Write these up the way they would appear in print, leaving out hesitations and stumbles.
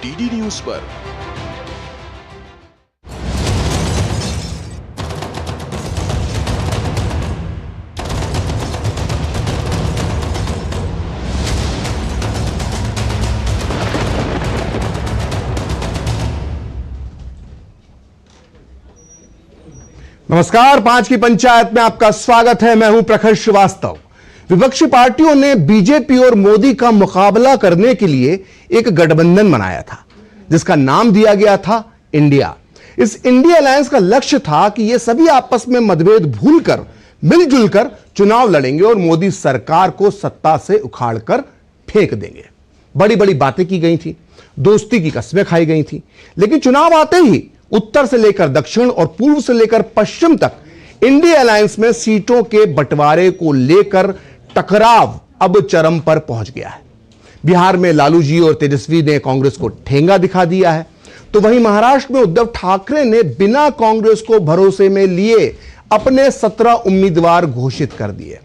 DD news पर। नमस्कार, 5 की पंचायत में आपका स्वागत है। मैं हूं प्रखर श्रीवास्तव। विपक्षी पार्टियों ने बीजेपी और मोदी का मुकाबला करने के लिए एक गठबंधन बनाया था जिसका नाम दिया गया था इंडिया। इस इंडिया अलायंस का लक्ष्य था कि ये सभी आपस में मतभेद भूलकर मिलजुल कर चुनाव लड़ेंगे और मोदी सरकार को सत्ता से उखाड़कर फेंक देंगे। बड़ी बड़ी बातें की गई थी, दोस्ती की कस्में खाई गई थी, लेकिन चुनाव आते ही उत्तर से लेकर दक्षिण और पूर्व से लेकर पश्चिम तक इंडिया अलायंस में सीटों के बंटवारे को लेकर टकराव अब चरम पर पहुंच गया है। बिहार में लालू जी और तेजस्वी ने कांग्रेस को ठेंगा दिखा दिया है, तो वहीं महाराष्ट्र में उद्धव ठाकरे ने बिना कांग्रेस को भरोसे में लिए अपने 17 उम्मीदवार घोषित कर दिए।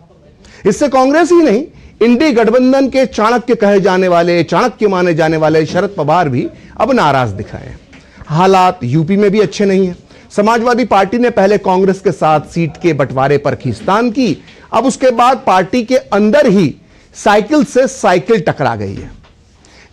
इससे कांग्रेस ही नहीं, इंडी गठबंधन के चाणक्य कहे जाने वाले, चाणक्य माने जाने वाले शरद पवार भी अब नाराज दिख रहे हैं। हालात यूपी में भी अच्छे नहीं है। समाजवादी पार्टी ने पहले कांग्रेस के साथ सीट के बंटवारे पर खींचतान की, अब उसके बाद पार्टी के अंदर ही साइकिल से साइकिल टकरा गई है।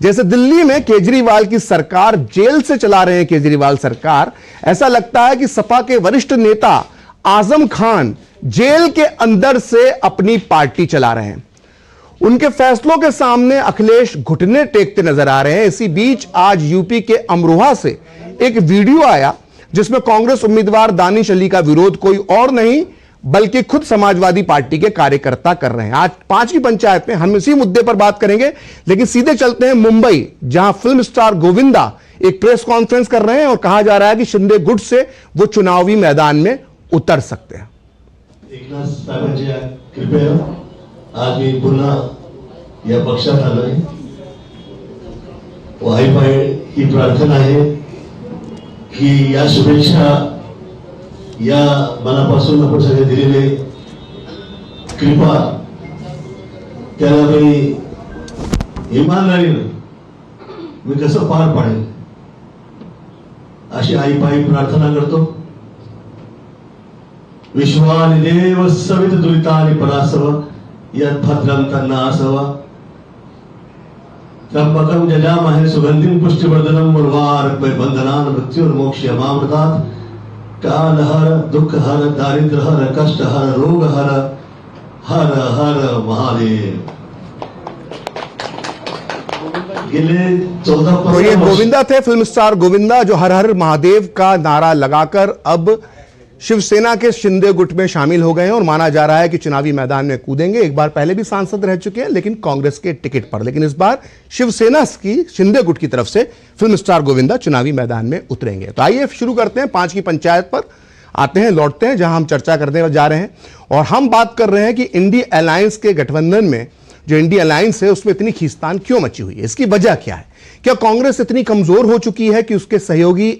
जैसे दिल्ली में केजरीवाल की सरकार जेल से चला रहे हैं केजरीवाल सरकार, ऐसा लगता है कि सपा के वरिष्ठ नेता आजम खान जेल के अंदर से अपनी पार्टी चला रहे हैं। उनके फैसलों के सामने अखिलेश घुटने टेकते नजर आ रहे हैं। इसी बीच आज यूपी के अमरोहा से एक वीडियो आया जिसमें कांग्रेस उम्मीदवार दानिश अली का विरोध कोई और नहीं बल्कि खुद समाजवादी पार्टी के कार्यकर्ता कर रहे हैं। आज 5 की पंचायत में हम इसी मुद्दे पर बात करेंगे, लेकिन सीधे चलते हैं मुंबई, जहां फिल्म स्टार गोविंदा एक प्रेस कॉन्फ्रेंस कर रहे हैं और कहा जा रहा है कि शिंदे गुट से वो चुनावी मैदान में उतर सकते हैं। कृपया आज मी पुन्हा या पक्षात आलोय। वाईफाय ही प्रार्थना आहे की या शुभेच्छा या मनापासून आपण सगळे दिलेले कृपा त्याला मी इमानदारीने मी कसं पार पाडेल अशी आईपाई प्रार्थना करतो। विश्वानि देव सवित दुरितानि परासव यत् भद्रं तन्नासव त्र्यंबकं यजामहे सुगंधिं पुष्टिवर्धनम् उर्वारुकमिव बन्धनान् मृत्युर्मोक्षयमामृतात्। कालहर दुःखहर दारिद्र्यहर कष्टहर रोगहर हर हर महादेव। तो ये गोविंदा थे, फिल्म स्टार गोविंदा, जो हर हर महादेव का नारा लगाकर अब शिवसेना के शिंदे गुट में शामिल हो गए हैं और माना जा रहा है कि चुनावी मैदान में कूदेंगे। एक बार पहले भी सांसद रह चुके हैं लेकिन कांग्रेस के टिकट पर, लेकिन इस बार शिवसेना की शिंदे गुट की तरफ से फिल्म स्टार गोविंदा चुनावी मैदान में उतरेंगे। तो आइए शुरू करते हैं 5 की पंचायत पर, आते हैं, लौटते हैं जहां हम चर्चा करने जा रहे हैं और हम बात कर रहे हैं कि इंडिया अलायंस के गठबंधन में जो इंडिया अलायंस है उसमें इतनी खींचतान क्यों मची हुई है, इसकी वजह क्या है। क्या कांग्रेस इतनी कमजोर हो चुकी है कि उसके सहयोगी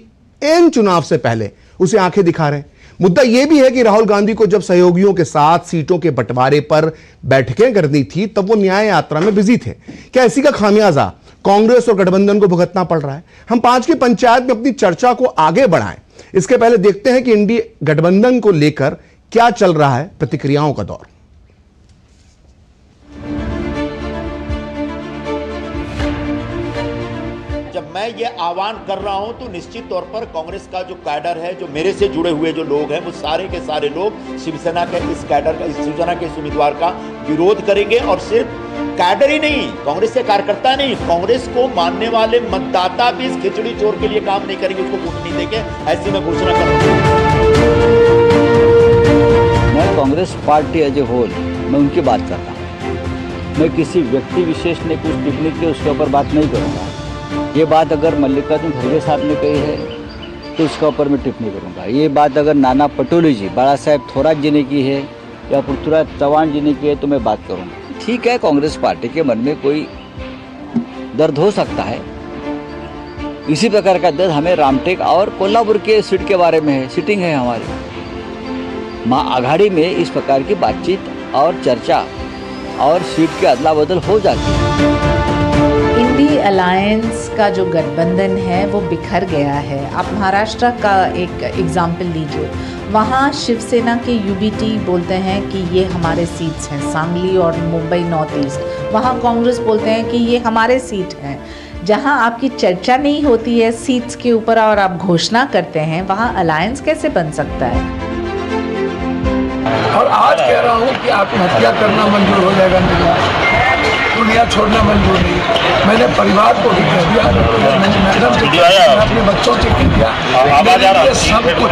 इन चुनाव से पहले उसे आंखें दिखा रहे हैं। मुद्दा यह भी है कि राहुल गांधी को जब सहयोगियों के साथ सीटों के बंटवारे पर बैठकें करनी थी तब वो न्याय यात्रा में बिजी थे। क्या इसी का खामियाजा कांग्रेस और गठबंधन को भुगतना पड़ रहा है। हम 5 की पंचायत में अपनी चर्चा को आगे बढ़ाएं, इसके पहले देखते हैं कि इंडिया गठबंधन को लेकर क्या चल रहा है प्रतिक्रियाओं का दौर। जब मैं ये आह्वान कर रहा हूं तो निश्चित तौर पर कांग्रेस का जो कैडर है, जो मेरे से जुड़े हुए जो लोग हैं, वो सारे के सारे लोग शिवसेना के इस कैडर का, शिवसेना के इस उम्मीदवार का विरोध करेंगे। और सिर्फ कैडर ही नहीं, कांग्रेस के कार्यकर्ता नहीं, कांग्रेस को मानने वाले मतदाता भी इस खिचड़ी चोर के लिए काम नहीं करेंगे, उसको वोट नहीं देंगे, ऐसी मैं घोषणा कर रहा हूं। मैं Congress party as a whole, मैं उनकी बात करता हूँ। मैं किसी व्यक्ति विशेष ने कुछ टिप्पणी की उसके ऊपर बात नहीं करूँगा। ये बात अगर मल्लिकार्जुन खड़गे साहब ने कही है तो उसका ऊपर मैं टिप्पणी करूंगा। ये बात अगर नाना पटोले जी, बाला साहेब थोराट जी ने की है या पृथ्वीराज चौहान जी ने की है तो मैं बात करूंगा। ठीक है, कांग्रेस पार्टी के मन में कोई दर्द हो सकता है, इसी प्रकार का दर्द हमें रामटेक और कोल्हापुर के सीट के बारे में है। सीटिंग है हमारी महाआघाड़ी में, इस प्रकार की बातचीत और चर्चा और सीट के अदला बदल हो जाती है। इंडी अलायंस का जो गठबंधन है वो बिखर गया है। आप महाराष्ट्र का एक एग्जाम्पल लीजिए, वहाँ शिवसेना के यूबीटी बोलते हैं कि ये हमारे सीट्स हैं, सांगली और मुंबई नॉर्थ ईस्ट। वहाँ कांग्रेस बोलते हैं कि ये हमारे सीट हैं। जहाँ आपकी चर्चा नहीं होती है सीट्स के ऊपर और आप घोषणा करते हैं, वहाँ अलायंस कैसे बन सकता है? और आज कह रहा हूँ कि आत्महत्या करना मंजूर हो जाएगा, दुनिया छोड़ना मंजूर नहीं। मैंने परिवार को भी कह दिया, मैंने मैडम से कह दिया, अपने बच्चों से कह दिया, ये सब कुछ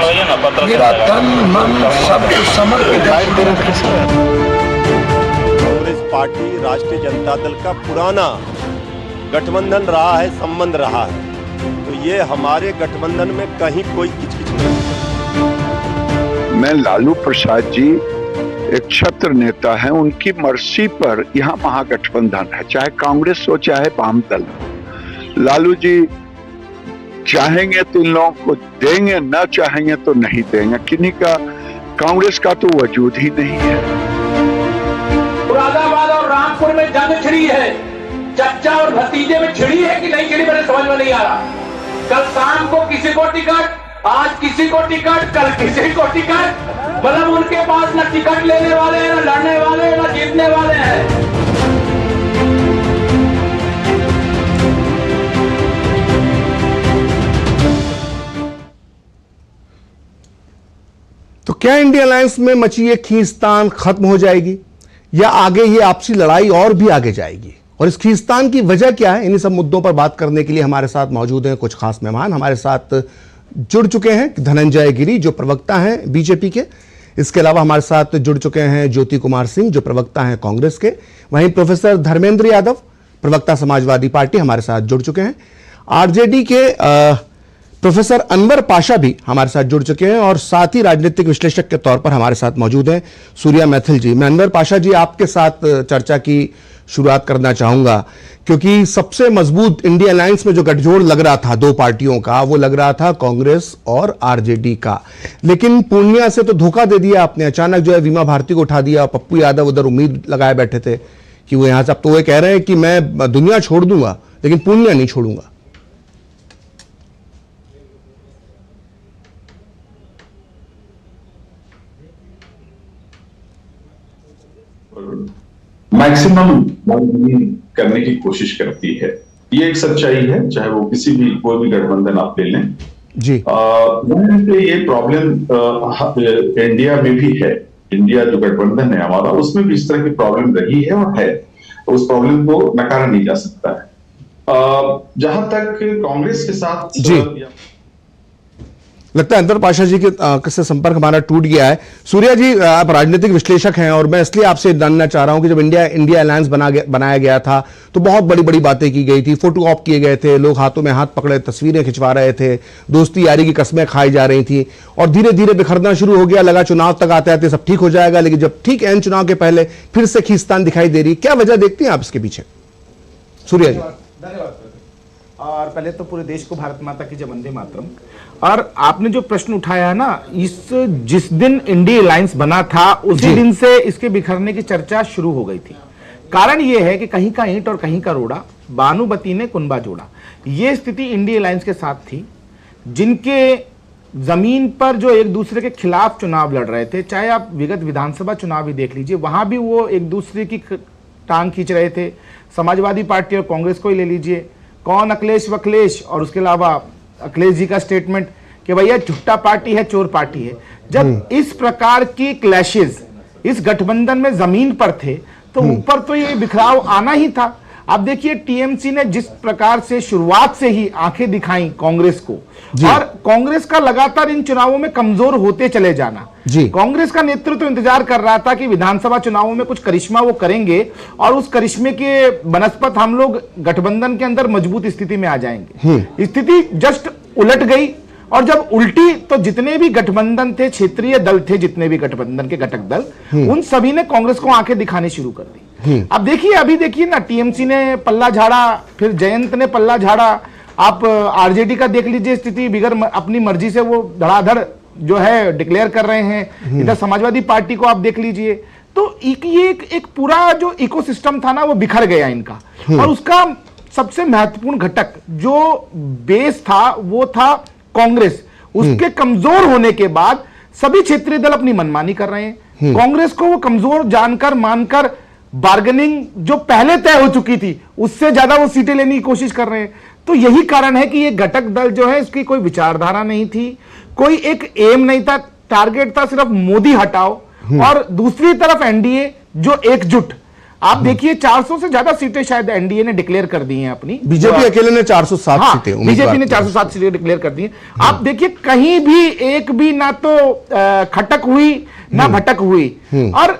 मेरा तन मन सब कुछ समर्पित है। कांग्रेस पार्टी राष्ट्रीय जनता दल का पुराना गठबंधन रहा है, संबंध रहा है, तो ये हमारे गठबंधन में कहीं कोई किचकिच नहीं। मैं लालू प्रसाद जी एक छत्र नेता हैं, उनकी मर्जी पर यहाँ महागठबंधन है, चाहे कांग्रेस हो चाहे वाम दल। लालू जी चाहेंगे तो इन लोगों को देंगे, न चाहेंगे तो नहीं देंगे। किन्हीं का कांग्रेस का तो वजूद ही नहीं है। मुरादाबाद और रामपुर में जंग छिड़ी है, चच्चा और भतीजे में छिड़ी है कि नहीं छिड़ी, मेरे समझ में नहीं आ रहा। कल शाम को किसी को टिकट, आज किसी को टिकट, कल किसी को टिकट, मतलब उनके पास न टिकट लेने वाले हैं, न लड़ने वाले हैं, न जीतने वाले हैं। तो क्या इंडिया अलायंस में मची ये खींचतान खत्म हो जाएगी या आगे ये आपसी लड़ाई और भी आगे जाएगी? और इस खींचतान की वजह क्या है? इन्हीं सब मुद्दों पर बात करने के लिए हमारे साथ मौजूद हैं कुछ खास मेहमान। हमारे साथ जुड़ चुके हैं धनंजय गिरी जो प्रवक्ता हैं बीजेपी के, इसके अलावा हमारे साथ जुड़ चुके हैं ज्योति कुमार सिंह जो प्रवक्ता हैं कांग्रेस के, वहीं प्रोफेसर धर्मेंद्र यादव प्रवक्ता समाजवादी पार्टी हमारे साथ जुड़ चुके हैं, आरजेडी के प्रोफेसर अनवर पाशा भी हमारे साथ जुड़ चुके हैं और साथ ही राजनीतिक विश्लेषक के तौर पर हमारे साथ मौजूद हैं सूर्या मैथिल जी। मैं अनवर पाशा जी आपके साथ चर्चा की शुरुआत करना चाहूंगा क्योंकि सबसे मजबूत इंडिया अलायंस में जो गठजोड़ लग रहा था दो पार्टियों का, वो लग रहा था कांग्रेस और आरजेडी का, लेकिन पूर्णिया से तो धोखा दे दिया आपने। अचानक जो है वीमा भारती को उठा दिया, पप्पू यादव उधर उम्मीद लगाए बैठे थे कि वो यहां से, अब तो वो कह रहे हैं कि मैं दुनिया छोड़ दूंगा लेकिन पूर्णिया नहीं छोड़ूंगा। मैक्सिमम करने की कोशिश करती है, ये एक सच्चाई है, चाहे वो किसी भी कोई भी गठबंधन आप ले लें जी। ये प्रॉब्लम इंडिया में भी है। इंडिया जो गठबंधन है हमारा, उसमें भी इस तरह की प्रॉब्लम रही है और है, उस प्रॉब्लम को नकारा नहीं जा सकता है। जहां तक कांग्रेस के साथ जी लगता है अनवर पाशा जी के से संपर्क हमारा टूट गया है। सूर्या जी आप राजनीतिक विश्लेषक हैं और मैं इसलिए आपसे जानना चाह रहा हूं कि जब इंडिया अलायंस बनाया गया था तो बहुत बड़ी बड़ी बातें की गई थी, फोटो ऑप किए गए थे, लोग हाथों में हाथ पकड़े तस्वीरें खिंचवा रहे थे, दोस्ती यारी की कस्में खाई जा रही थी और धीरे धीरे बिखरना शुरू हो गया। लगा चुनाव तक आते आते सब ठीक हो जाएगा, लेकिन जब ठीक एन चुनाव के पहले फिर से खींचतान दिखाई दे रही। क्या वजह देखती हैं आप इसके पीछे? सूर्या जी। धन्यवाद। और पहले तो पूरे देश को भारत माता की जय, वंदे मातरम। और आपने जो प्रश्न उठाया है ना, जिस दिन इंडिया अलायंस बना था उसी दिन से इसके बिखरने की चर्चा शुरू हो गई थी। कारण यह है कि कहीं का ईंट और कहीं का रोड़ा, बानुबती ने कुनबा जोड़ा। ये स्थिति इंडिया अलायंस के साथ थी, जिनके जमीन पर जो एक दूसरे के खिलाफ चुनाव लड़ रहे थे, चाहे आप विगत विधानसभा चुनाव भी देख लीजिए, वहां भी वो एक दूसरे की टांग खींच रहे थे। समाजवादी पार्टी और कांग्रेस को ही ले लीजिए, कौन अखिलेश वखिलेश, और उसके अलावा अखिलेश जी का स्टेटमेंट कि भैया झुट्टा पार्टी है, चोर पार्टी है। जब इस प्रकार की क्लैशेस इस गठबंधन में जमीन पर थे तो ऊपर तो ये बिखराव आना ही था। अब देखिए टीएमसी ने जिस प्रकार से शुरुआत से ही आंखें दिखाई कांग्रेस को, और कांग्रेस का लगातार इन चुनावों में कमजोर होते चले जाना। कांग्रेस का नेतृत्व तो इंतजार कर रहा था कि विधानसभा चुनावों में कुछ करिश्मा वो करेंगे और उस करिश्मे के बनस्पत हम लोग गठबंधन के अंदर मजबूत स्थिति में आ जाएंगे। स्थिति जस्ट उलट गई, और जब उल्टी तो जितने भी गठबंधन थे, क्षेत्रीय दल थे, जितने भी गठबंधन के घटक दल, उन सभी ने कांग्रेस को आंखें दिखाने शुरू कर दी। अब देखिए, अभी देखिए ना, टीएमसी ने पल्ला झाड़ा, फिर जयंत ने पल्ला झाड़ा, आप आरजेडी का देख लीजिए स्थिति, बिगर अपनी मर्जी से वो धड़ाधड़ जो है डिक्लेयर कर रहे हैं। इधर समाजवादी पार्टी को आप देख लीजिए, तो ये एक पूरा जो इकोसिस्टम था ना, वो बिखर गया इनका। और उसका सबसे महत्वपूर्ण घटक जो बेस था वो था कांग्रेस। उसके कमजोर होने के बाद सभी क्षेत्रीय दल अपनी मनमानी कर रहे हैं। कांग्रेस को वो कमजोर जानकर मानकर बार्गेनिंग जो पहले तय हो चुकी थी उससे ज्यादा वो सीटें लेने की कोशिश कर रहे हैं। तो यही कारण है कि ये घटक दल जो है इसकी कोई विचारधारा नहीं थी, कोई एक एम नहीं था, टारगेट था सिर्फ मोदी हटाओ। और दूसरी तरफ एनडीए जो एकजुट, आप देखिए 400 से ज्यादा सीटें शायद एनडीए ने डिक्लेयर कर दी हैं अपनी। बीजेपी अकेले ने 407 सीटें, बीजेपी ने 407 सीटें डिक्लेयर कर दी हैं। आप देखिए कहीं भी एक भी ना तो खटक हुई ना भटक हुई, और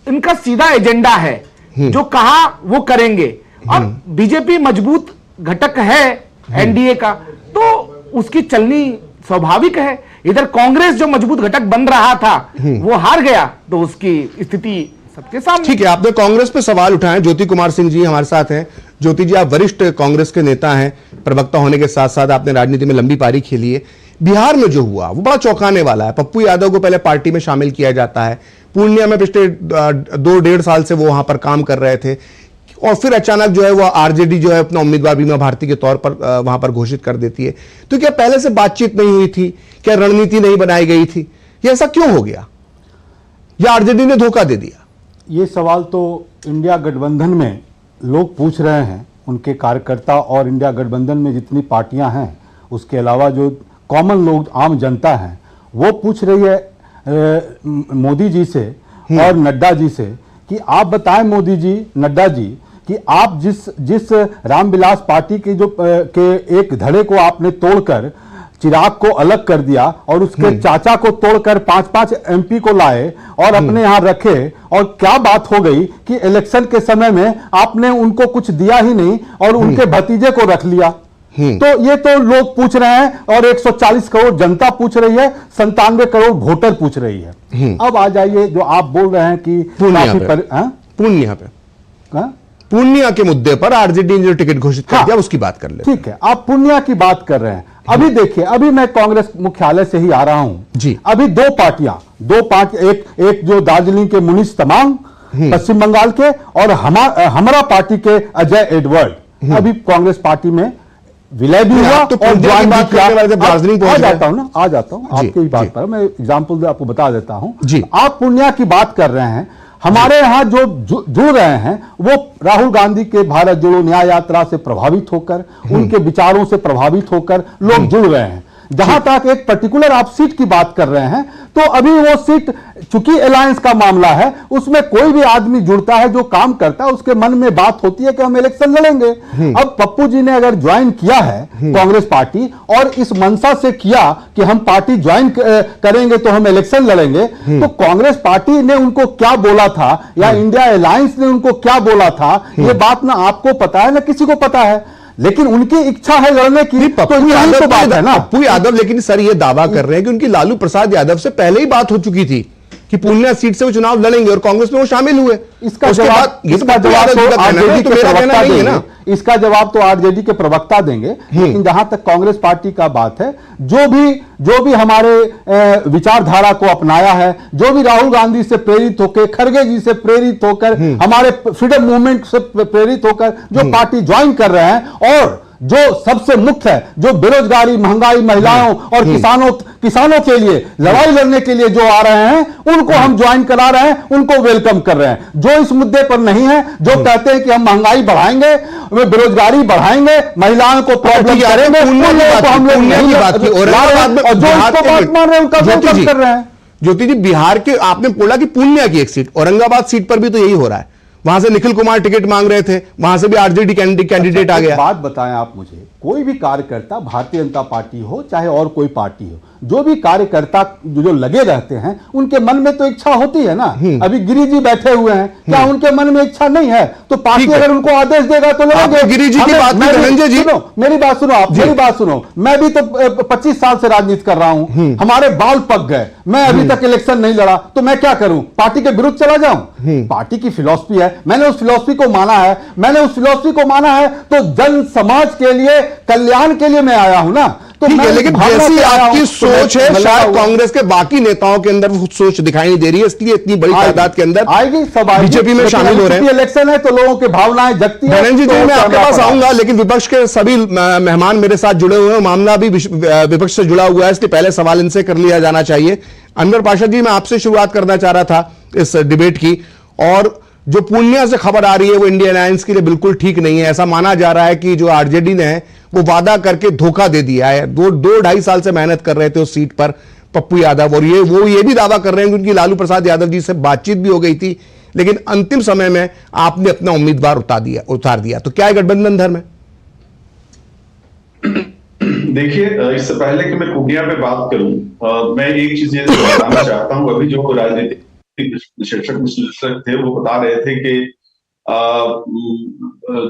इनका सीधा एजेंडा है, जो कहा वो करेंगे। और बीजेपी मजबूत घटक है एनडीए का, तो उसकी चलनी स्वाभाविक है। इधर कांग्रेस जो मजबूत घटक बन रहा था वो हार गया, तो उसकी स्थिति सबके सामने। ठीक है, आपने कांग्रेस पे सवाल उठाए। ज्योति कुमार सिंह जी हमारे साथ हैं। ज्योति जी, आप वरिष्ठ कांग्रेस के नेता हैं, प्रवक्ता होने के साथ साथ आपने राजनीति में लंबी पारी खेली है। बिहार में जो हुआ वो बड़ा चौंकाने वाला है। पप्पू यादव को पहले पार्टी में शामिल किया जाता है, पूर्णिया में पिछले 2-1.5 साल से वो वहां पर काम कर रहे थे, और फिर अचानक जो है वो आरजेडी जो है अपना उम्मीदवार बीमा भारती के तौर पर वहां पर घोषित कर देती है। तो क्या पहले से बातचीत नहीं हुई थी? क्या रणनीति नहीं बनाई गई थी? ये ऐसा क्यों हो गया, या आरजेडी ने धोखा दे दिया? ये सवाल तो इंडिया गठबंधन में लोग पूछ रहे हैं, उनके कार्यकर्ता और इंडिया गठबंधन में जितनी पार्टियां हैं, उसके अलावा जो कॉमन लोग, आम जनता है, वो पूछ रही है मोदी जी से और नड्डा जी से कि आप बताएं मोदी जी, नड्डा जी, कि आप जिस रामविलास पार्टी के के एक धड़े को आपने तोड़कर चिराग को अलग कर दिया और उसके चाचा को तोड़कर 5-5 एमपी को लाए और अपने यहां रखे, और क्या बात हो गई कि इलेक्शन के समय में आपने उनको कुछ दिया ही नहीं और उनके भतीजे को रख लिया। तो ये तो लोग पूछ रहे हैं, और 140 करोड़ जनता पूछ रही है, 97 करोड़ वोटर पूछ रही है। अब आ जाइए जो आप बोल रहे हैं कि पूर्णिया के मुद्दे पर आरजेडी ने जो टिकट घोषित कर दिया उसकी बात कर ले। ठीक है, आप पूर्णिया की बात कर रहे हैं। अभी देखिए, अभी मैं कांग्रेस मुख्यालय से ही आ रहा हूं जी। अभी दो पार्टियां, एक जो दार्जिलिंग के मुनीश तमांग पश्चिम बंगाल के, और हमारा पार्टी के अजय एडवर्ड अभी कांग्रेस पार्टी में विलय भी हुआ तो और ज्वाइन भी किया। आ जाता हूं ना, आ जाता हूं आपकी ही बात पर, मैं एग्जाम्पल आपको बता देता हूं। आप पूर्णिया की बात कर रहे हैं, हमारे यहां जो जुड़ रहे हैं वो राहुल गांधी के भारत जोड़ो न्याय यात्रा से प्रभावित होकर, उनके विचारों से प्रभावित होकर लोग जुड़ रहे हैं। जहां तक एक पर्टिकुलर आप सीट की बात कर रहे हैं, तो अभी वो सीट, चूंकि अलायंस का मामला है, उसमें कोई भी आदमी जुड़ता है जो काम करता है, उसके मन में बात होती है कि हम इलेक्शन लड़ेंगे। अब पप्पू जी ने अगर ज्वाइन किया है कांग्रेस पार्टी, और इस मनसा से किया कि हम पार्टी ज्वाइन करेंगे तो हम इलेक्शन लड़ेंगे, तो कांग्रेस पार्टी ने उनको क्या बोला था या इंडिया अलायंस ने उनको क्या बोला था, ये बात ना आपको पता है ना किसी को पता है, लेकिन उनकी इच्छा है लड़ने की। पप्पू यादव लेकिन सर ये दावा कर रहे हैं कि उनकी लालू प्रसाद यादव से पहले ही बात हो चुकी थी कि पूर्णिया सीट से वो चुनाव लड़ेंगे, और कांग्रेस में वो शामिल हुए। इसका जवाब तो आरजेडी के प्रवक्ता देंगे। लेकिन जहां तक कांग्रेस पार्टी का बात है, जो भी हमारे विचारधारा को अपनाया है, जो भी राहुल गांधी से प्रेरित होकर, खड़गे जी से प्रेरित होकर, हमारे फ्रीडम मूवमेंट से प्रेरित होकर जो पार्टी ज्वाइन कर रहे हैं, और जो सबसे मुख्य है, जो बेरोजगारी, महंगाई, महिलाओं और किसानों के लिए लड़ाई लड़ने के लिए जो आ रहे हैं, उनको हम ज्वाइन करा रहे हैं, उनको वेलकम कर रहे हैं। जो इस मुद्दे पर नहीं है, जो कहते हैं कि हम महंगाई बढ़ाएंगे, बेरोजगारी बढ़ाएंगे, महिलाओं को प्रॉब्लम करेंगे, उन लोगों को हम लोग नहीं, और जो इसको बात मान रहे हैं उनका वेलकम कर रहे हैं। ज्योति जी, बिहार के आपने बोला कि पूर्णिया की एक सीट, औरंगाबाद सीट पर भी तो यही हो रहा है। वहां से निखिल कुमार टिकट मांग रहे थे, वहां से भी आरजेडी कैंडिडेट आ गया। बात बताएं आप मुझे, कोई भी कार्यकर्ता, भारतीय जनता पार्टी हो चाहे और कोई पार्टी हो, जो भी कार्यकर्ता जो लगे रहते हैं, उनके मन में तो इच्छा होती है ना। अभी गिरी जी बैठे हुए हैं, क्या उनके मन में इच्छा नहीं है? तो पार्टी अगर उनको आदेश देगा तो लड़ेंगे। गिरी जी की बात, धनंजय जी मेरी बात सुनो, आप मेरी बात सुनो। मैं भी तो 25 साल से राजनीति कर रहा हूं, हमारे बाल पक गए, मैं अभी तक इलेक्शन नहीं लड़ा, तो मैं क्या करूं? पार्टी के विरुद्ध चला जाऊं? पार्टी की फिलॉसफी है, मैंने उस फिलॉसफी को माना है, तो जन समाज के लिए, कल्याण के लिए मैं आया हूं ना। ठीक है, मैं लेकिन भावना जैसी से आया आपकी हूं, सोच है, मैं लगा शायद हुआ- कांग्रेस के बाकी नेताओं के अंदर वो सोच दिखाई नहीं दे रही है, इसलिए इतनी बड़ी तादाद के अंदर आएगी, सब आएगी। बीजेपी में लेकिन शामिल हो रहे हैं। इलेक्शन है तो लोगों की भावनाएं जगती है। धनंजय जी, तो मैं आपके करना पास पड़ा। आऊंगा, लेकिन विपक्ष के सभी मेहमान मेरे साथ जुड़े हुए हैं, मामला भी विपक्ष से जुड़ा हुआ है, इसलिए पहले सवाल इनसे कर लिया जाना चाहिए। अनवर पाशा जी, मैं आपसे शुरुआत करना चाह रहा था इस डिबेट की, और जो पूर्णिया से खबर आ रही है वो इंडिया अलायंस के लिए बिल्कुल ठीक नहीं है। ऐसा माना जा रहा है कि जो आरजेडी ने है वो वादा करके धोखा दे दिया है। दो ढाई साल से मेहनत कर रहे थे उस सीट पर पप्पू यादव, और ये भी दावा कर रहे हैं कि उनकी लालू प्रसाद यादव जी से बातचीत भी हो गई थी, लेकिन अंतिम समय में आपने अपना उम्मीदवार उतार दिया। तो क्या है गठबंधन धर्म है? देखिए, इससे पहले कि मैं पूर्णिया पे बात करूं, मैं एक चीज ये बताना चाहता हूं। अभी जो राजनीतिक विश्लेषक थे वो बता रहे थे कि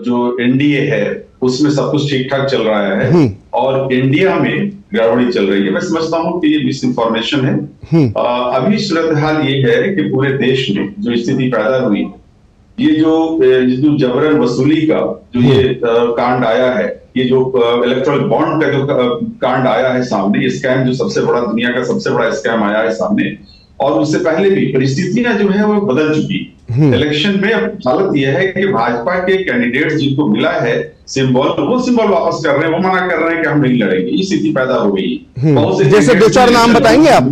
जो एनडीए है उसमें सब कुछ ठीक ठाक चल रहा है और इंडिया में गड़बड़ी चल रही है। मैं समझता हूं कि ये मिस इन्फॉर्मेशन है। अभी सूरत हाल ये है कि पूरे देश में जो स्थिति पैदा हुई, ये जो जबरन वसूली का जो ये कांड आया है, ये जो इलेक्ट्रल बॉन्ड का जो कांड आया है सामने, ये स्कैम जो सबसे बड़ा, दुनिया का सबसे बड़ा स्कैम आया है सामने, और उससे पहले भी परिस्थितियां जो है वो बदल चुकी। इलेक्शन में अब हालत यह है कि भाजपा के कैंडिडेट्स जिनको मिला है सिंबल, वो सिंबल वापस कर रहे हैं, वो मना कर रहे हैं कि हम नहीं लड़ेंगे। ये स्थिति पैदा हो गई। बहुत से जैसे दो चार नाम बताएंगे आप?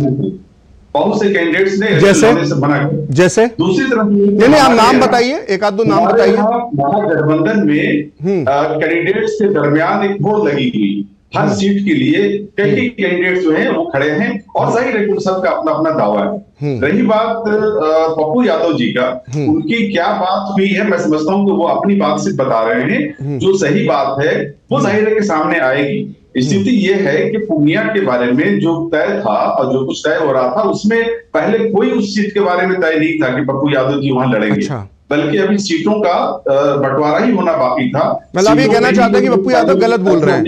बहुत से कैंडिडेट्स ने जैसे से मना किया। जैसे दूसरी तरफ नहीं, आप नाम बताइए, एक आध दो नाम बताइए। महागठबंधन में कैंडिडेट्स के दरमियान एक होड़ लगी हुई, हर सीट के लिए कई कैंडिडेट्स जो हैं वो खड़े हैं, और सही रेकॉर्ड सबका अपना अपना दावा है। रही बात पप्पू यादव जी का, उनकी क्या बात हुई है, मैं समझता हूं कि वो अपनी बात से बता रहे हैं। जो सही बात है वो जाहिर है के सामने आएगी। स्थिति ये है कि पूर्णिया के बारे में जो तय था और जो कुछ तय हो रहा था, उसमें पहले कोई उस सीट के बारे में तय नहीं था कि पप्पू यादव जी वहां लड़ेंगे। अच्छा। बल्कि अभी सीटों का बंटवारा ही होना बाकी था। मतलब आप ये कहना चाहते हैं कि पप्पू यादव गलत बोल रहे हैं,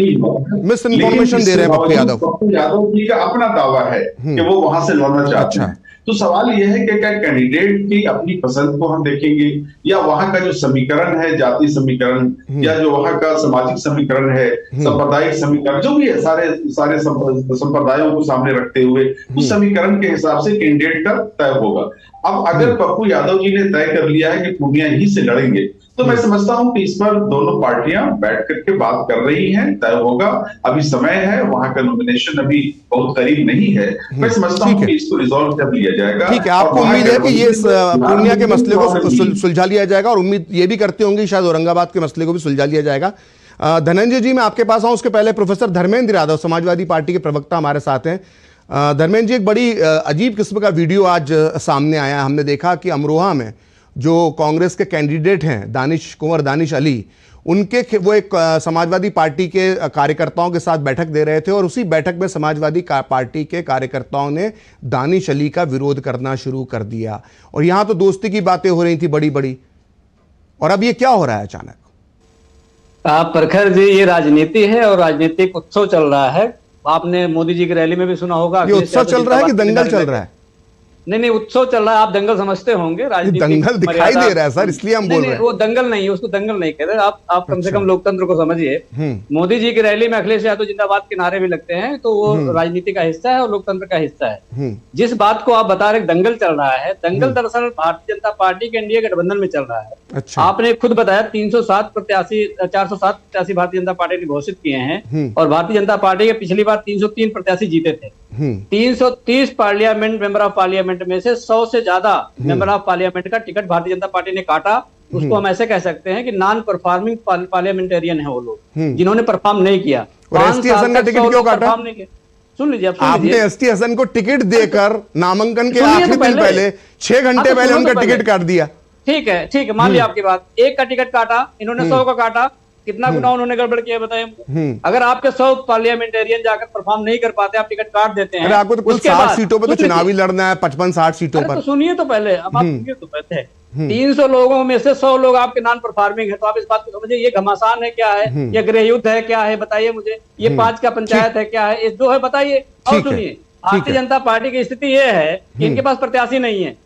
मिस इन्फॉर्मेशन दे रहे हैं पप्पू यादव? पप्पू यादव जी का अपना दावा है कि वो वहां से लड़ना चाहते हैं। तो सवाल यह है कि क्या कैंडिडेट की अपनी पसंद को हम देखेंगे, या वहां का जो समीकरण है, जाति समीकरण, या जो वहां का सामाजिक समीकरण है, सांप्रदायिक समीकरण, जो भी है, सारे संप्रदायों को सामने रखते हुए उस समीकरण के हिसाब से कैंडिडेट का तय होगा। अब अगर पप्पू यादव जी ने तय कर लिया है कि पूर्णिया ही से लड़ेंगे, तो मैं समझता हूं कि इस पर दोनों पार्टियां बैठ करके बात कर रही हैं, तय होगा। अभी समय है, वहां का नॉमिनेशन अभी बहुत करीब नहीं है। मैं समझता हूं कि इसको रिजॉल्व कर लिया जाएगा। ठीक है, आपको उम्मीद है कि ये पूर्णिया के मसले को सुलझा लिया जाएगा, और उम्मीद ये भी करते होंगे शायद औरंगाबाद के मसले को भी सुलझा लिया जाएगा। धनंजय जी, मैं आपके पास आऊं उसके पहले प्रोफेसर धर्मेंद्र यादव, समाजवादी पार्टी के प्रवक्ता, हमारे साथ हैं। धर्मेंद्र जी, एक बड़ी अजीब किस्म का वीडियो आज सामने आया। हमने देखा कि अमरोहा में जो कांग्रेस के कैंडिडेट हैं कुंवर दानिश अली, उनके वो एक समाजवादी पार्टी के कार्यकर्ताओं के साथ बैठक दे रहे थे, और उसी बैठक में समाजवादी पार्टी के कार्यकर्ताओं ने दानिश अली का विरोध करना शुरू कर दिया, और यहाँ तो दोस्ती की बातें हो रही थी बड़ी बड़ी, और अब ये क्या हो रहा है अचानक? प्रखर जी, ये राजनीति है और राजनीतिक उत्सव चल रहा है। आपने मोदी जी की रैली में भी सुना होगा। ये उत्सव चल रहा है कि दंगल चल रहा है? नहीं, उत्सव चल रहा है। आप दंगल समझते होंगे, दंगल दिखाई दे रहा है सर, इसलिए हम बोल रहे हैं। वो दंगल नहीं है, उसको दंगल नहीं कहते। आप कम से कम लोकतंत्र को समझिए। मोदी जी की रैली में अखिलेश यादव जिंदाबाद के नारे भी लगते हैं, तो वो राजनीति का हिस्सा है और लोकतंत्र का हिस्सा है। जिस बात को आप बता रहे दंगल चल रहा है, दंगल दरअसल भारतीय जनता पार्टी के एनडीए गठबंधन में चल रहा है। अच्छा। आपने खुद बताया 407 प्रत्याशी भारतीय जनता पार्टी ने घोषित किए हैं, और भारतीय जनता पार्टी के पिछली बार 303 प्रत्याशी जीते थे। 330 पार्लियामेंट मेंबर ऑफ पार्लियामेंट में से 100 से ज्यादा मेंबर ऑफ पार्लियामेंट का टिकट भारतीय जनता पार्टी ने काटा। उसको हम ऐसे कह सकते हैं कि नॉन परफॉर्मिंग पार्लियामेंटेरियन है वो लोग, जिन्होंने परफॉर्म नहीं किया। एसटी हसन का टिकट क्यों काटा? सुन लीजिए, आपने एसटी हसन को टिकट देकर नामांकन के आखिरी दिन पहले 6 घंटे पहले उनका टिकट काट दिया। ठीक है, मान लिया आपकी बात। एक का टिकट काटा, इन्होंने 100 का काटा। कितना गुना उन्होंने गड़बड़ किया बताइए। अगर आपके 100 पार्लियामेंटेरियन जाकर परफॉर्म नहीं कर पाते, आप टिकट काट देते हैं। आपको तो कुल 60 सीटों पे तो चुनावी लड़ना है, 55-60 सीटों पर। तो सुनिए तो पहले, अब आप सुनिए तो पहले। 300 लोगों में से 100 लोग आपके नॉन परफॉर्मिंग है, तो आप इस बात को समझिए। ये घमासान है क्या है, ये गृह युद्ध है क्या है, बताइए मुझे। ये 5 का पंचायत है क्या है, जो है बताइए। और सुनिए, भारतीय जनता पार्टी की स्थिति ये है कि इनके पास प्रत्याशी नहीं है।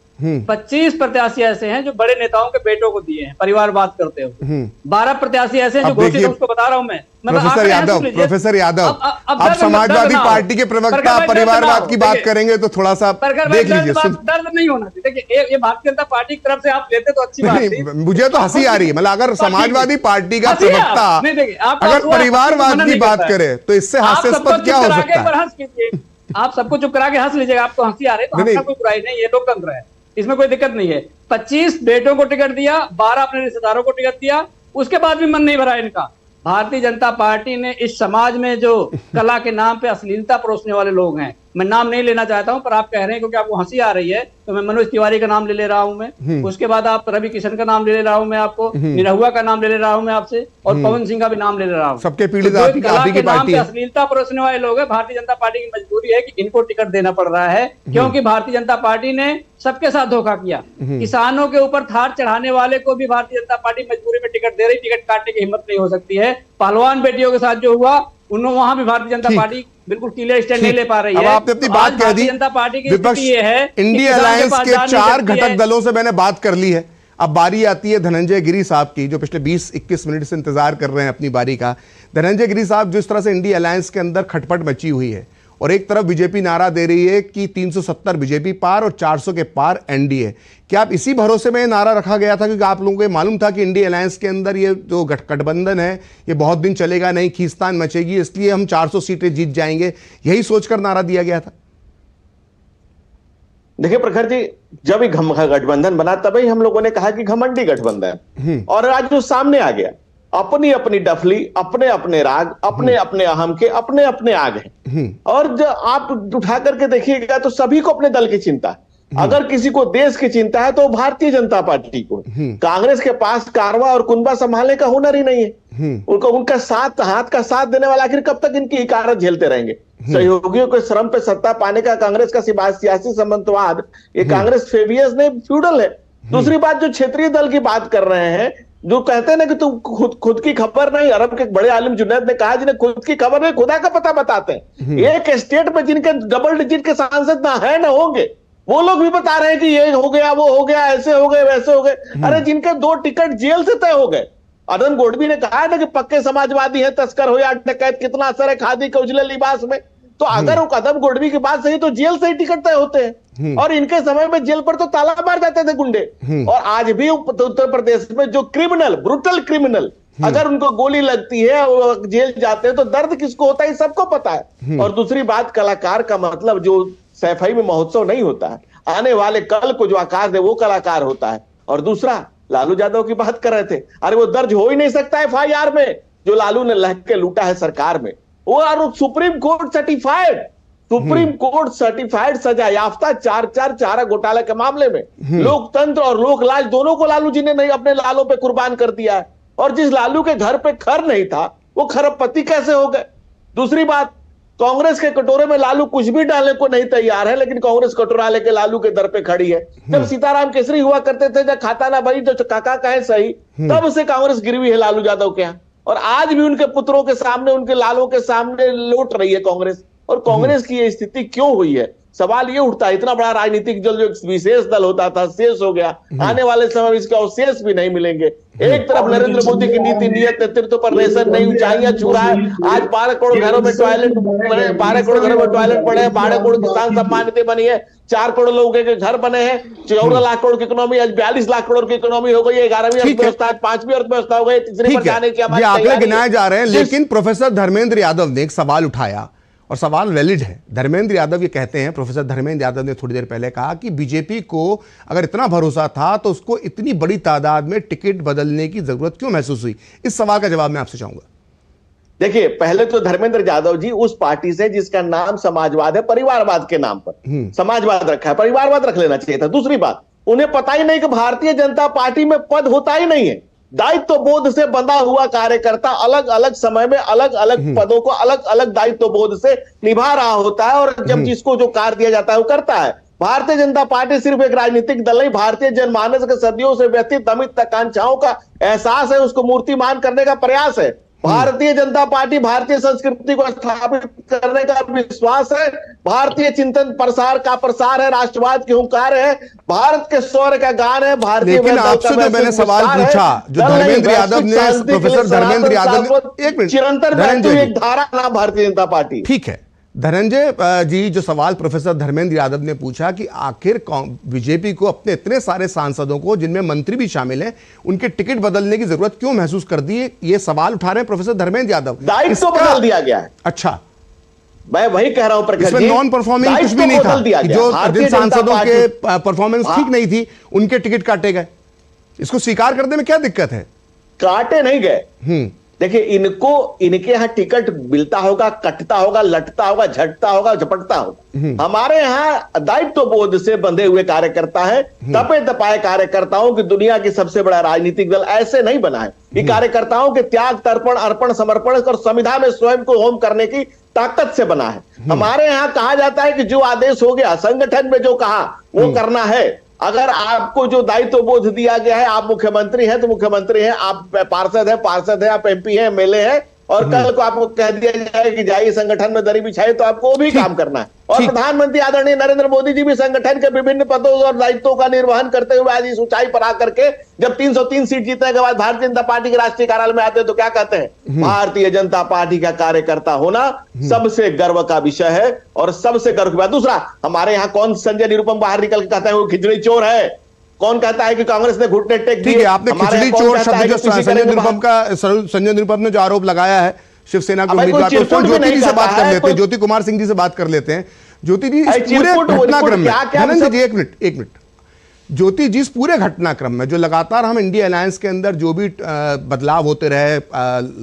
25 प्रत्याशी ऐसे हैं जो बड़े नेताओं के बेटों को दिए हैं परिवारवाद करते हुए। 12 प्रत्याशी ऐसे हैं जो घोषित, उसको बता रहा हूं मैं। प्रोफेसर यादव, अब समाजवादी पार्टी के प्रवक्ता परिवारवाद की बात करेंगे तो थोड़ा सा देख लीजिए। दर्द नहीं होना चाहिए। देखिए, ये भारतीय जनता पार्टी की तरफ से आप लेते तो अच्छी बात थी। मुझे तो हंसी आ रही है, मतलब अगर समाजवादी पार्टी का प्रवक्ता अगर परिवारवाद की बात करे तो इससे हास्यास्पद क्या हो सकता है? आप सबको चुप करा के हंस लीजिएगा। आपको हंसी आ रही है तो हंसना कोई बुराई नहीं, ये लोकतंत्र है, इसमें कोई दिक्कत नहीं है। 25 बेटों को टिकट दिया, 12 अपने रिश्तेदारों को टिकट दिया, उसके बाद भी मन नहीं भरा इनका। भारतीय जनता पार्टी ने इस समाज में जो कला के नाम पे अश्लीलता परोसने वाले लोग हैं, मैं नाम नहीं लेना चाहता हूं, पर आप कह रहे हैं क्योंकि आपको हंसी आ रही है तो मैं मनोज तिवारी का नाम ले रहा हूं मैं, उसके बाद आप रवि किशन का नाम ले रहा हूं मैं, आपको निरहुआ का नाम ले रहा हूं मैं आपसे, और पवन सिंह का भी नाम ले रहा हूं। सबके पीड़ित कला के नाम पे अश्लीलता परोसने वाले लोग हैं। भारतीय जनता पार्टी की मजबूरी है कि इनको टिकट देना पड़ रहा है, क्योंकि भारतीय जनता पार्टी ने सबके साथ धोखा किया। किसानों के ऊपर थार चढ़ाने वाले को भी भारतीय जनता पार्टी मजबूरी में टिकट दे रही, टिकट काटने की हिम्मत नहीं हो सकती है। पहलवान बेटियों के साथ जो हुआ, उन्होंने वहां भी भारतीय जनता पार्टी बिल्कुल क्लियर स्टैंड नहीं ले पा रही है। अब आपने अपनी बात कह दी। जनता पार्टी की विपक्ष ये है, इंडिया अलायंस के 4 घटक दलों से मैंने बात कर ली है। अब बारी आती है धनंजय गिरी साहब की, जो पिछले 20-21 मिनट से इंतजार कर रहे हैं अपनी बारी का। धनंजय गिरी साहब, जिस तरह से इंडिया अलायंस के अंदर खटपट मची हुई है और एक तरफ बीजेपी नारा दे रही है कि 370 बीजेपी पार और 400 के पार एनडीए, क्या आप इसी भरोसे में नारा रखा गया था क्योंकि आप लोगों को मालूम था कि इंडिया अलायंस के अंदर ये जो गठबंधन है ये बहुत दिन चलेगा नहीं, खींचतान मचेगी, इसलिए हम 400 सीटें जीत जाएंगे, यही सोचकर नारा दिया गया था? देखिए प्रखर जी, जब गठबंधन बना तभी हम लोगों ने कहा कि घमंडी गठबंधन, और आज जो सामने आ गया, अपनी अपनी डफली, अपने अपने राग, अपने अपने अहम के अपने अपने आग हैं। और जब आप उठा करके देखिएगा तो सभी को अपने दल की चिंता है। अगर किसी को देश की चिंता है तो भारतीय जनता पार्टी को। कांग्रेस के पास कारवा और कुनबा संभालने का हुनर ही नहीं है। उनका साथ, हाथ का साथ देने वाला आखिर कब तक इनकी इकारत झेलते रहेंगे? सहयोगियों के श्रम पे सत्ता पाने का कांग्रेस का सियासी संबंधवाद, ये कांग्रेस फेवियस नहीं, फ्यूडल है। दूसरी बात, जो क्षेत्रीय दल की बात कर रहे हैं, जो कहते हैं ना कि तुम खुद की खबर नहीं, अरब के बड़े आलिम जुनैद ने कहा जिन्हें खुद की खबर नहीं खुदा का पता बताते हैं। एक स्टेट में जिनके डबल डिजिट के सांसद ना है ना होंगे, वो लोग भी बता रहे हैं कि ये हो गया, वो हो गया, ऐसे हो गए, वैसे हो गए। अरे जिनके 2 टिकट जेल से तय हो गए, अदन गोडवी ने कहा है ना कि पक्के समाजवादी हैं, तस्कर हो या डकैत, कितना असर है खादी के उजले लिबास में। तो अगर वो कदम गोडवी की बात सही तो जेल से ही टिकट तय होते हैं, और इनके समय में जेल पर तो ताला मार जाते थे गुंडे। और आज भी उत्तर प्रदेश में जो क्रिमिनल, ब्रुटल क्रिमिनल, अगर उनको गोली लगती है और जेल जाते हैं तो दर्द किसको होता है, सबको पता है। और दूसरी बात, कलाकार का मतलब जो सैफई में महोत्सव नहीं होता है, आने वाले कल को जो आकार दे वो कलाकार होता है। और दूसरा, लालू यादव की बात कर रहे थे, अरे वो दर्ज हो ही नहीं सकता FIR में जो लालू ने लह के लूटा है सरकार में। वो सुप्रीम कोर्ट सर्टिफाइड सजा याफ्ता 4 घोटाले के मामले में लोकतंत्र और लोकलाज दोनों को लालू जी ने नहीं अपने लालों पे कुर्बान कर दिया है। और जिस लालू के घर पे खर नहीं था वो खरबपति कैसे हो गए? दूसरी बात, कांग्रेस के कटोरे में लालू कुछ भी डालने को नहीं तैयार है, लेकिन कांग्रेस कटोरा लेके लालू के दर पे खड़ी है। जब सीताराम केसरी हुआ करते थे, जब खाता ना भरी तो काका कहे सही, तब से कांग्रेस गिरवी है लालू यादव के यहाँ। और आज भी उनके पुत्रों के सामने, उनके लालों के सामने लौट रही है कांग्रेस। और कांग्रेस की ये स्थिति क्यों हुई है? सवाल ये उठता है, इतना बड़ा राजनीतिक दल जो एक विशेष दल होता था, शेष हो गया। आने वाले समय में इसके अवशेष भी नहीं मिलेंगे। एक तरफ नरेंद्र मोदी की नीति नियत नेतृत्व पर रेशन नई ऊंचाइयां छू रहा है। आज 12 करोड़ घरों में टॉयलेट बने, 12 करोड़ घरों में टॉयलेट पड़े हैं, 12 करोड़ किसान सम्मान निधि बनी है, 4 करोड़ लोगों के घर बने हैं, 14 लाख करोड़ की इकोनॉमी आज 42 लाख करोड़ की इकोनॉमी हो गई है, 11वीं अर्थव्यवस्था, 5वीं अर्थव्यवस्था हो गई, तीसरी पर जाने की हमारी आंकड़े गिनाए जा रहे हैं। लेकिन प्रोफेसर धर्मेंद्र यादव ने एक सवाल उठाया और सवाल वैलिड है। धर्मेंद्र यादव ये कहते हैं, प्रोफेसर धर्मेंद्र यादव ने थोड़ी देर पहले कहा कि बीजेपी को अगर इतना भरोसा था तो उसको इतनी बड़ी तादाद में टिकट बदलने की जरूरत क्यों महसूस हुई? इस सवाल का जवाब मैं आपसे चाहूंगा। देखिए, पहले तो धर्मेंद्र यादव जी उस पार्टी से जिसका नाम समाजवाद है, परिवारवाद के नाम पर समाजवाद रखा है, परिवारवाद रख लेना चाहिए था। दूसरी बात, उन्हें पता ही नहीं कि भारतीय जनता पार्टी में पद होता ही नहीं है। दायित्व बोध से बंधा हुआ कार्यकर्ता अलग अलग समय में अलग अलग पदों को अलग अलग दायित्व बोध से निभा रहा होता है, और जब जिसको जो कार्य दिया जाता है वो करता है। भारतीय जनता पार्टी सिर्फ एक राजनीतिक दल नहीं, भारतीय जनमानस के सदियों से व्यतीत अमित आकांक्षाओं का एहसास है, उसको मूर्तिमान करने का प्रयास है। भारतीय जनता पार्टी भारतीय संस्कृति को स्थापित करने का विश्वास है, भारतीय चिंतन प्रसार है, राष्ट्रवाद की हुंकार है, भारत के शौर्य का गान है, भारतीय। लेकिन आपसे जो मैंने सवाल पूछा, जो धर्मेंद्र यादव ने, प्रोफेसर धर्मेंद्र यादव ने, एक मिनट, चिरंतन बहती एक धारा नाम भारतीय जनता पार्टी। ठीक है धनंजय जी, जो सवाल प्रोफेसर धर्मेंद्र यादव ने पूछा कि आखिर बीजेपी को अपने इतने सारे सांसदों को, जिनमें मंत्री भी शामिल हैं, उनके टिकट बदलने की जरूरत क्यों महसूस कर दी है, ये सवाल उठा रहे हैं प्रोफेसर धर्मेंद्र यादव। दायित्व तो बदल दिया गया है। अच्छा, मैं वही कह रहा हूं प्रखर जी, नॉन परफॉर्मिंग कुछ भी नहीं था कि जो जिन सांसदों के परफॉर्मेंस ठीक नहीं थी उनके टिकट काटे गए, इसको स्वीकार करने में क्या दिक्कत है? काटे नहीं गए। देखिए, इनके यहाँ टिकट मिलता होगा, कटता होगा, लटता होगा, झटता होगा, झपटता होगा। हमारे यहाँ दायित्व बोध से बंधे हुए कार्यकर्ता है, तपे तपाए कार्यकर्ताओं की दुनिया की सबसे बड़ा राजनीतिक दल ऐसे नहीं बना है। ये कार्यकर्ताओं के त्याग, तर्पण, अर्पण, समर्पण और संविधान में स्वयं को होम करने की ताकत से बना है। हमारे यहाँ कहा जाता है कि जो आदेश हो गया, संगठन में जो कहा वो करना है। अगर आपको जो दायित्व बोध दिया गया है, आप मुख्यमंत्री हैं तो मुख्यमंत्री हैं, आप पार्षद हैं, आप एमपी हैं, एमएलए हैं, और कल को आपको कह दिया जाए कि जाइए संगठन में दरी बिछाइए, तो आपको वो भी काम करना है। और प्रधानमंत्री आदरणीय नरेंद्र मोदी जी भी संगठन के विभिन्न पदों और दायित्वों का निर्वहन करते हुए आज इस ऊंचाई पर आकर के जब 303 सीट जीतने के बाद भारतीय जनता पार्टी के राष्ट्रीय कार्यालय में आते हैं तो क्या कहते हैं? भारतीय जनता पार्टी का कार्यकर्ता होना सबसे गर्व का विषय है और सबसे गर्व की बात। दूसरा, हमारे यहाँ कौन संजय निरुपम बाहर निकल के कहता है वो खिचड़ी चोर है? कौन कहता है कि कांग्रेस ने घुटने टेक दिए? आपने खिचड़ी चोर शब्द जो संजय निरुपम ने जो आरोप लगाया है शिवसेना के उम्मीदवार, तो ज्योति जी से बात कर लेते हैं, ज्योति कुमार सिंह जी से बात कर लेते हैं। ज्योति जी, इस पूरे घटनाक्रम में, धनंजय जी एक मिनट, ज्योति जी, इस पूरे घटनाक्रम में जो लगातार हम इंडिया अलायंस के अंदर जो भी बदलाव होते रहे,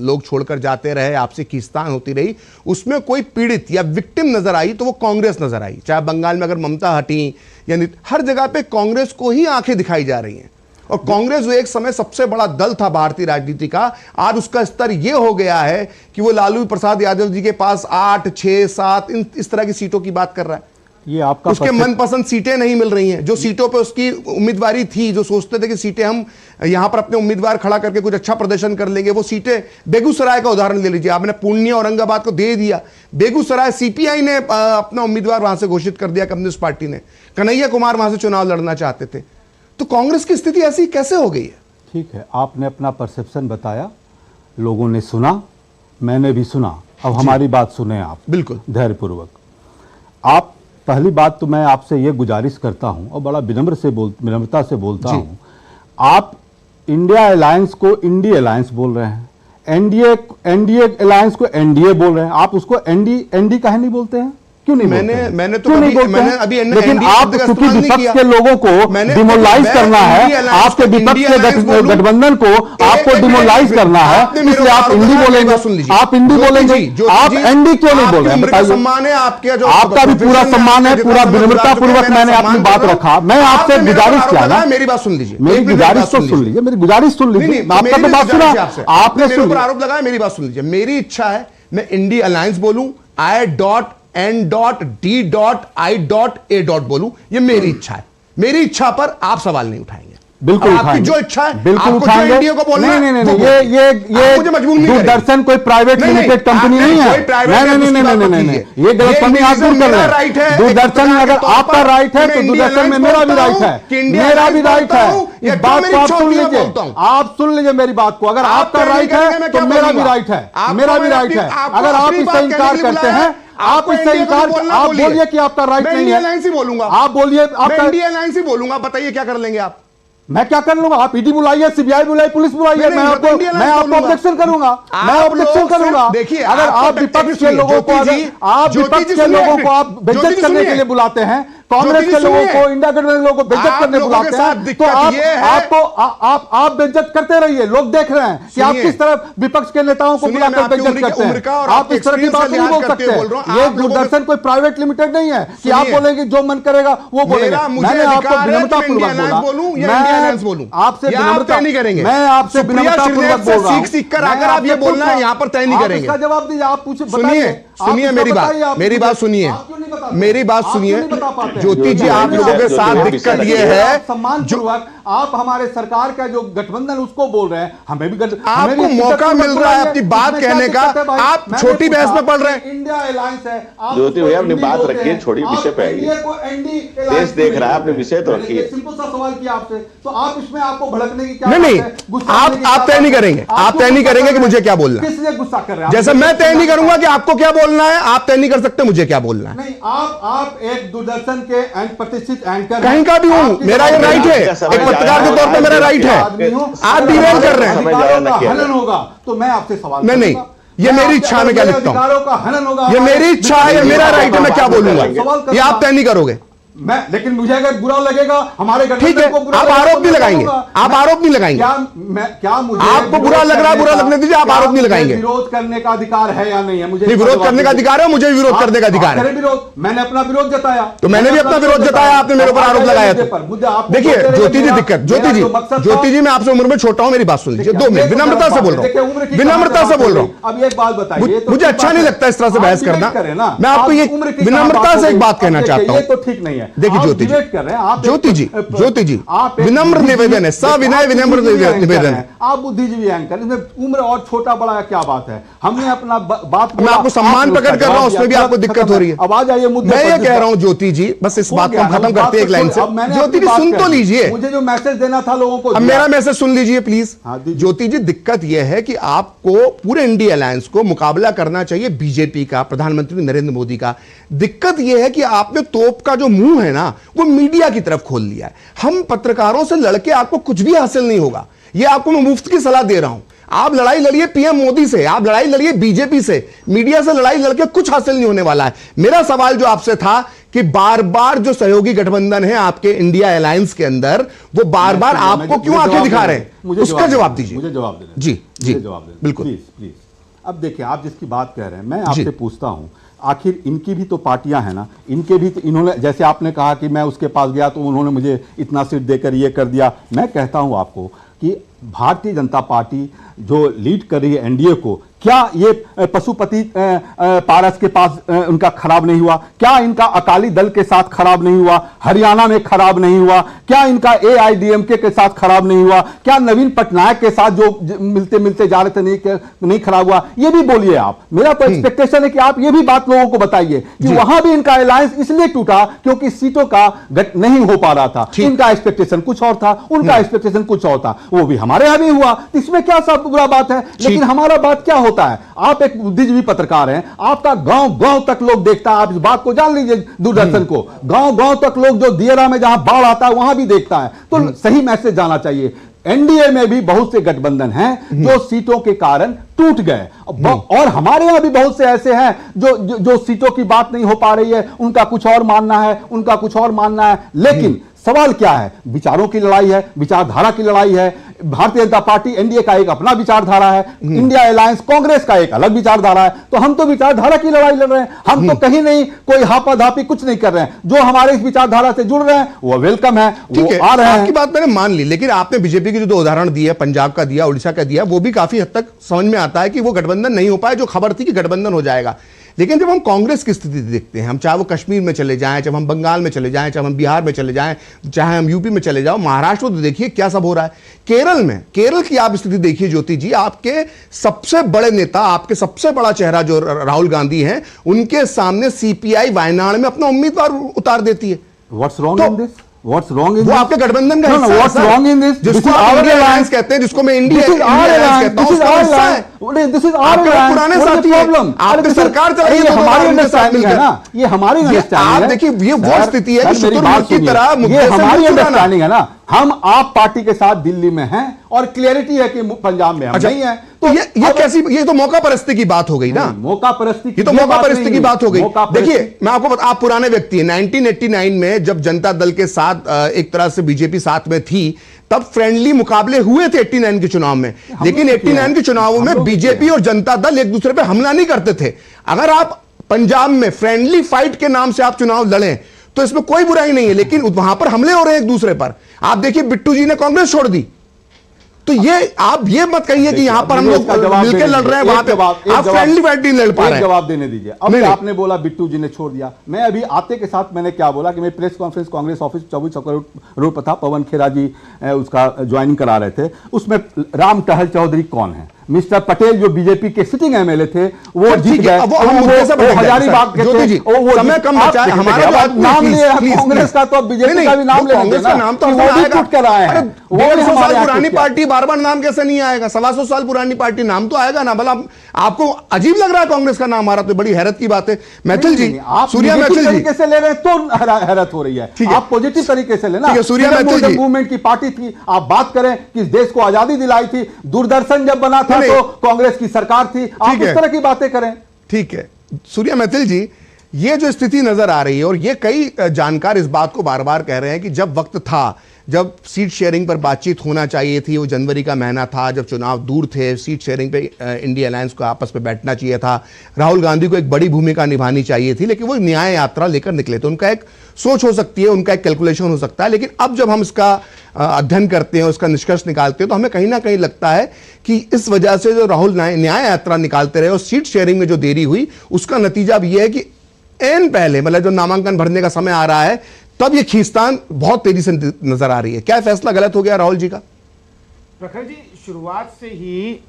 लोग छोड़कर जाते रहे, आपसी खींचतान होती रही, उसमें कोई पीड़ित या विक्टिम नजर आई तो वो कांग्रेस नजर आई। चाहे बंगाल में अगर ममता हटी या हर जगह पे कांग्रेस को ही आंखें दिखाई जा रही हैं। और कांग्रेस जो एक समय सबसे बड़ा दल था भारतीय राजनीति का, आज उसका स्तर यह हो गया है कि वो लालू प्रसाद यादव जी के पास 8, 6, 7 इस तरह की सीटों की बात कर रहा है। ये आपका उसके मनपसंद सीटें नहीं मिल रही हैं। जो सीटों पे उसकी उम्मीदवारी थी, जो सोचते थे कि सीटें हम यहां पर अपने उम्मीदवार खड़ा करके कुछ अच्छा प्रदर्शन कर लेंगे, वो सीटें, बेगूसराय का उदाहरण ले लीजिए, आपने पूर्णिया औरंगाबाद को दे दिया, बेगूसराय सीपीआई ने अपना उम्मीदवार वहां से घोषित कर दिया, कम्युनिस्ट पार्टी ने, कन्हैया कुमार वहां से चुनाव लड़ना चाहते थे। तो कांग्रेस की स्थिति ऐसी कैसे हो गई है? ठीक है, आपने अपना परसेप्शन बताया, लोगों ने सुना, मैंने भी सुना। अब हमारी बात सुने आप बिल्कुल धैर्यपूर्वक। आप पहली बात तो मैं आपसे ये गुजारिश करता हूं और बड़ा विनम्रता से बोलता हूं, आप इंडिया अलायंस को इंडी अलायंस बोल रहे हैं, एनडीए अलायंस को एनडीए बोल रहे हैं, आप उसको एनडी काहे नहीं बोलते हैं? क्यों नहीं? मैंने अभी लेकिन आप क्योंकि विपक्ष के लोगों को डिमोलाइज करना है, आपके विपक्ष के गठबंधन को आपको डिमोलाइज करना है, इसलिए आप हिंदी बोलेंगे, आप हिंदी बोलेंगे, आप एनडी क्यों नहीं बोल रहे हैं? बताइए। सम्मान है आपके, जो आपका भी पूरा सम्मान है, पूरा विनम्रता पूर्वक मैंने अपनी बात रखा। मैं आपसे गुजारिश किया ना, मेरी बात सुन लीजिए, मेरी गुजारिश तो सुन लीजिए, मेरी गुजारिश सुन लीजिए। आपका तो बात सुना, आपने मेरे ऊपर आरोप लगाया, मेरी बात सुन लीजिए। मेरी इच्छा है मैं इंडी अलायंस बोलूं, I.N.D.I.A. बोलूं, ये मेरी इच्छा है। मेरी इच्छा पर आप सवाल नहीं उठाएंगे। बिल्कुल आपकी जो इच्छा है, बिल्कुल आपको जो इंडिया को बोलना है, नहीं, ये मुझे मजबूर नहीं दूरदर्शन कोई प्राइवेट लिमिटेड कंपनी नहीं है। नहीं, ये गलतफहमी आप दूर कर रहे हैं। दूरदर्शन में अगर आपका राइट है तो दूरदर्शन में मेरा भी राइट है, मेरा भी राइट है। इस बात को आप सुन लीजिए, आप सुन लीजिए मेरी बात को। अगर आपका राइट है तो मेरा भी राइट है, मेरा भी राइट है। अगर आप इससे इनकार करते हैं, आप इससे इनकार, आप बोलिए कि आपका राइट नहीं है, बोलूंगा, आप बोलिए, आप इंडिया अलायंस ही बोलूंगा। बताइए क्या कर लेंगे आप? मैं क्या कर लूंगा? आप ईडी बुलाइए, सीबीआई बुलाइए, पुलिस बुलाइए, मैं आपको ऑब्जेक्शन करूंगा, मैं ऑब्जेक्शन करूंगा। देखिए, अगर आप विपक्ष के लोगों को, आप विपक्ष के लोगों को आप बेइज्जत करने के लिए बुलाते हैं, कांग्रेस के लोगों को, इंडिया गठबंधन लोगों को बेइज्जत करने बुलाते हैं, तो आप बेइज्जत करते रहिए। लोग देख रहे हैं कि आप किस तरह विपक्ष के नेताओं को बुलाकर बेइज्जत करते हैं। आप इस तरह की बात नहीं बोल सकते। ये दूरदर्शन कोई प्राइवेट लिमिटेड नहीं है कि आप बोलेंगे जो मन करेगा वो बोलेगा। मैंने आपको विनम्रतापूर्वक बोला, आपसे विनम्रता नहीं करेंगे, मैं आपसे विनम्रतापूर्वक बोल रहा हूं। सीख कर अगर आप ये बोलना है यहां पर तय नहीं करेंगे। इसका जवाब दीजिए, आप पूछे, सुनिए मेरी बात सुनिए, मेरी बात सुनिए। ज्योति जी, आप लोगों के साथ दिक्कत ये है, सम्मानपूर्वक आप हमारे सरकार का जो गठबंधन उसको बोल रहे हैं, हमें भी आपको मौका मिल रहा है अपनी बात कहने का, आप छोटी बहस में पढ़ रहे हैं। इंडिया अलायंस है, ज्योति भैया अपनी बात रखिए, छोड़ी विषय पे आइए। देश देख रहा है, अपने विषय तो रखिए। सिंपल सा सवाल किया आपसे, तो आप इसमें आपको भड़कने की क्या? नहीं, आप तय नहीं करेंगे, आप तय नहीं करेंगे कि मुझे क्या बोलना है। किस लिए गुस्सा कर रहे हैं? जैसे मैं तय नहीं करूंगा कि आपको क्या बोलना है, आप तय नहीं कर सकते मुझे क्या बोलना है। नहीं, आप एक दूरदर्शन के प्रतिष्ठित एंकर कहीं का भी हूं, मेरा ये राइट है, एक पत्रकार के तौर पर मेरा राइट है। आप डिवेल कर रहे हैं, हनन होगा तो मैं आपसे सवाल नहीं, ये मेरी इच्छा में क्या लिखता हूं, ये मेरी इच्छा है, मेरा राइट है, मैं क्या बोलूंगा, ये आप तय नहीं करोगे। मैं, लेकिन मुझे अगर बुरा लगेगा, हमारे ठीक है, आप आरोप नहीं लगाएंगे, आप आरोप नहीं लगाएंगे। क्या मुझे आपको बुरा लग रहा है, बुरा लगने दीजिए, आप आरोप नहीं लगाएंगे। विरोध करने का अधिकार है या नहीं है? मुझे विरोध करने का अधिकार है, मुझे विरोध करने का अधिकार है। विरोध, मैंने अपना विरोध जताया, तो मैंने भी अपना विरोध जताया, आपने मेरे ऊपर आरोप लगाया। देखिए ज्योति जी, दिक्कत ज्योति जी, मैं आपसे उम्र में छोटा हूं, मेरी बात सुन लीजिए 2 मिनट, विनम्रता से बोल रहा हूं, विनम्रता से बोल रहा हूं। अब एक बात बताइए, मुझे अच्छा नहीं लगता इस तरह से बहस करना, मैं आपको ये विनम्रता से एक बात कहना चाहता हूं। तो ठीक नहीं है, देखिए ज्योति जी, कर रहे हैं आप, ज्योति जी विनम्र निवेदन है, सविनय विनम्र निवेदन है। आप बुद्धिजीवी एंकर, इसमें उम्र और छोटा बड़ा क्या बात है? हमने अपना बात, मैं आपको सम्मान प्रकट कर रहा हूं, उसमें भी आपको दिक्कत हो रही है। अब आ जाइए मुद्दे मैं ये कह रहा हूं ज्योति जी, बस इस बात को हम खत्म करते हैं एक लाइन से। ज्योति जी सुन तो लीजिए, मुझे जो मैसेज देना था लोगों को, अब मेरा मैसेज सुन लीजिए प्लीज। ज्योति जी, दिक्कत यह है कि आपको पूरे इंडिया अलायंस को मुकाबला करना चाहिए बीजेपी का, प्रधानमंत्री नरेंद्र मोदी का। दिक्कत यह है कि आपने तोप का जो मुंह है ना, वो मीडिया की तरफ खोल लिया है। हम पत्रकारों से लड़के आपको कुछ भी हासिल नहीं होगा, ये आपको मैं मुफ्त की सलाह दे रहा हूं। आप लड़ाई लड़िए पीएम मोदी से, आप लड़ाई लड़िए बीजेपी से, मीडिया से लड़ाई लड़के कुछ हासिल नहीं होने वाला है। मेरा सवाल जो आपसे था कि बार बार जो सहयोगी गठबंधन है आपके इंडिया अलायंस के अंदर, वो बार बार आपको क्यों आंखें दिखा रहे हैं, उसका जवाब दीजिए। मुझे जवाब देना जी जी, जवाब देना बिल्कुल प्लीज। अब देखिए, आप जिसकी बात कह रहे हैं, मैं आपसे पूछता हूं, आखिर इनकी भी तो पार्टियां हैं ना, इनके भी तो, इन्होंने, जैसे आपने कहा कि मैं उसके पास गया तो उन्होंने मुझे इतना सीट देकर ये कर दिया। मैं कहता हूं आपको कि भारतीय जनता पार्टी जो लीड कर रही है एनडीए को, क्या ये पशुपति पारस के पास उनका खराब नहीं हुआ? क्या इनका अकाली दल के साथ खराब नहीं हुआ? हरियाणा में खराब नहीं हुआ? क्या इनका एआईडीएमके के साथ खराब नहीं हुआ? क्या नवीन पटनायक के साथ जो मिलते मिलते जा रहे थे नहीं खराब हुआ? ये भी बोलिए आप। मेरा तो एक्सपेक्टेशन है कि आप ये भी बात लोगों को बताइए कि वहां भी इनका अलायंस इसलिए टूटा क्योंकि सीटों का नहीं हो पा रहा था। इनका एक्सपेक्टेशन कुछ और था, उनका एक्सपेक्टेशन कुछ और था, वो भी हमारे यहां भी हुआ, इसमें क्या सब बुरा बात है? लेकिन हमारा बात क्या होता है, आप एक बुद्धिजीवी पत्रकार हैं, आपका गांव गांव तक लोग देखता है, आप इस बात को जान लीजिए, दूरदर्शन को गांव गांव तक लोग, जो दियरा में जहां बाढ़ आता है वहां भी देखता है, तो सही मैसेज जाना चाहिए। एनडीए में भी बहुत से गठबंधन हैं जो सीटों के कारण टूट गए, और हमारे यहां भी बहुत से ऐसे हैं जो सीटों की बात नहीं हो पा रही है, उनका कुछ और मानना है, उनका कुछ और मानना है। लेकिन सवाल क्या है? विचारों की लड़ाई है, विचारधारा की लड़ाई है। भारतीय जनता पार्टी एनडीए का एक अपना विचारधारा है, इंडिया अलायंस कांग्रेस का एक अलग विचारधारा है, तो हम तो विचारधारा की लड़ाई लड़ रहे हैं। हम तो कहीं नहीं कोई हापाधापी कुछ नहीं कर रहे हैं। जो हमारे इस विचारधारा से जुड़ रहे हैं वो वेलकम है, वो आ रहे हैं। आपकी बात मैंने मान ली, लेकिन आपने बीजेपी के जो 2 उदाहरण दिए, पंजाब का दिया, उड़ीसा का दिया, वो भी काफी हद तक समझ में आता है कि वो गठबंधन नहीं हो पाया जो खबर थी कि गठबंधन हो जाएगा। लेकिन जब हम कांग्रेस की स्थिति देखते हैं, हम चाहे वो कश्मीर में चले जाएं, चाहे हम बंगाल में चले जाएं, चाहे हम बिहार में चले जाएं, चाहे हम यूपी में चले जाओ, महाराष्ट्र तो देखिए क्या सब हो रहा है। केरल में, केरल की आप स्थिति देखिए ज्योति जी, आपके सबसे बड़े नेता, आपके सबसे बड़ा चेहरा जो राहुल गांधी हैं, उनके सामने सीपीआई वायनाड में अपना उम्मीदवार उतार देती है। What's wrong in this? What's wrong in वो this? आपके गठबंधन का हिस्सा है। What's wrong in this? जिसको आप इंडिया अलायंस कहते हैं, जिसको मैं इंडिया अलायंस कहता हूं, उसका हिस्सा है। This is our alliance. पुराने साथी हैं, आपकी सरकार चल रही है, हमारी अंडरस्टैंडिंग है ना, ये हमारी अंडरस्टैंडिंग है। आप देखिए, ये वो स्थिति है कि शुतुरमुर्ग की तरह ये हमारी अंडरस्टैंडिंग है ना। हम आप पार्टी के साथ दिल्ली में हैं और क्लियरिटी है कि पंजाब में हम नहीं है, तो ये कैसी, ये तो मौका परस्ती की बात हो गई ना। मौका परस्ती, ये तो मौका परस्ती की बात हो गई। देखिए मैं आपको आप पुराने व्यक्ति हैं, 1989 में जब जनता दल के साथ एक तरह से बीजेपी साथ में थी, तब फ्रेंडली मुकाबले हुए थे 89 के चुनाव में, लेकिन 89 के चुनावों में बीजेपी और जनता दल एक दूसरे पर हमला नहीं करते थे। अगर आप पंजाब में फ्रेंडली फाइट के नाम से आप चुनाव लड़ें तो इसमें कोई बुराई नहीं है, लेकिन वहां पर हमले हो रहे हैं एक दूसरे पर। आप देखिए बिट्टू जी ने कांग्रेस छोड़ दी, तो ये आप ये मत कहिए कि यहाँ पर हम लोग मिलकर लड़ रहे हैं, वहां पे आप फ्रेंडली फाइट नहीं लड़ पा रहे हैं। जवाब देने दीजिए। अब आपने बोला बिट्टू जी ने छोड़ दिया, मैं अभी आते के साथ मैंने क्या बोला कि मैं press conference Congress office 24 road पर था, पवन खेरा जी उसका ज्वाइनिंग करा रहे थे, उसमें राम टहल चौधरी कौन है, मिस्टर पटेल जो बीजेपी के सिटिंग एमएलए थे वो जीत गए, हजारीबाग के थे, समय कम बचा है, हमारा नाम लिया कांग्रेस का, तो बीजेपी का भी नाम ले, कांग्रेस का नाम तो टूट कर आए हैं। 150 साल पुरानी पार्टी बार-बार नाम कैसे नहीं आएगा? 125 साल पुरानी पार्टी नाम तो आएगा ना। भला आपको अजीब लग रहा है कांग्रेस का नाम हमारा? तो बड़ी हैरत की बात है। मैथिल जी, सूर्या मैथिल जी तरीके से ले रहे हैं तो हैरत हो रही है, आप पॉजिटिव तरीके से लेना। सूर्या मैथिल जी मूवमेंट की पार्टी थी, आप बात करें कि देश को आजादी दिलाई थी, दूरदर्शन जब बना था तो कांग्रेस की सरकार थी, आप इस तरह की बातें करें। ठीक है सूर्या मैथिल जी, ये जो स्थिति नजर आ रही है और ये कई जानकार इस बात को बार बार कह रहे हैं कि जब वक्त था, जब सीट शेयरिंग पर बातचीत होना चाहिए थी, वो जनवरी का महीना था, जब चुनाव दूर थे, सीट शेयरिंग पे इंडिया अलायंस को आपस में बैठना चाहिए था, राहुल गांधी को एक बड़ी भूमिका निभानी चाहिए थी, लेकिन वो न्याय यात्रा लेकर निकले। तो उनका एक सोच हो सकती है, उनका एक कैलकुलेशन हो सकता है, लेकिन अब जब हम इसका अध्ययन करते हैं, उसका निष्कर्ष निकालते हैं, तो हमें कहीं ना कहीं लगता है कि इस वजह से जो राहुल न्याय यात्रा निकालते रहे और सीट शेयरिंग में जो देरी हुई, उसका नतीजा अब यह है कि एन पहले, मतलब जो नामांकन भरने का समय आ रहा है, तब ये खींचतान बहुत तेजी से नजर आ रही है। क्या फैसला गलत हो गया राहुल जी का? प्रखर जी, शुरुआत से ही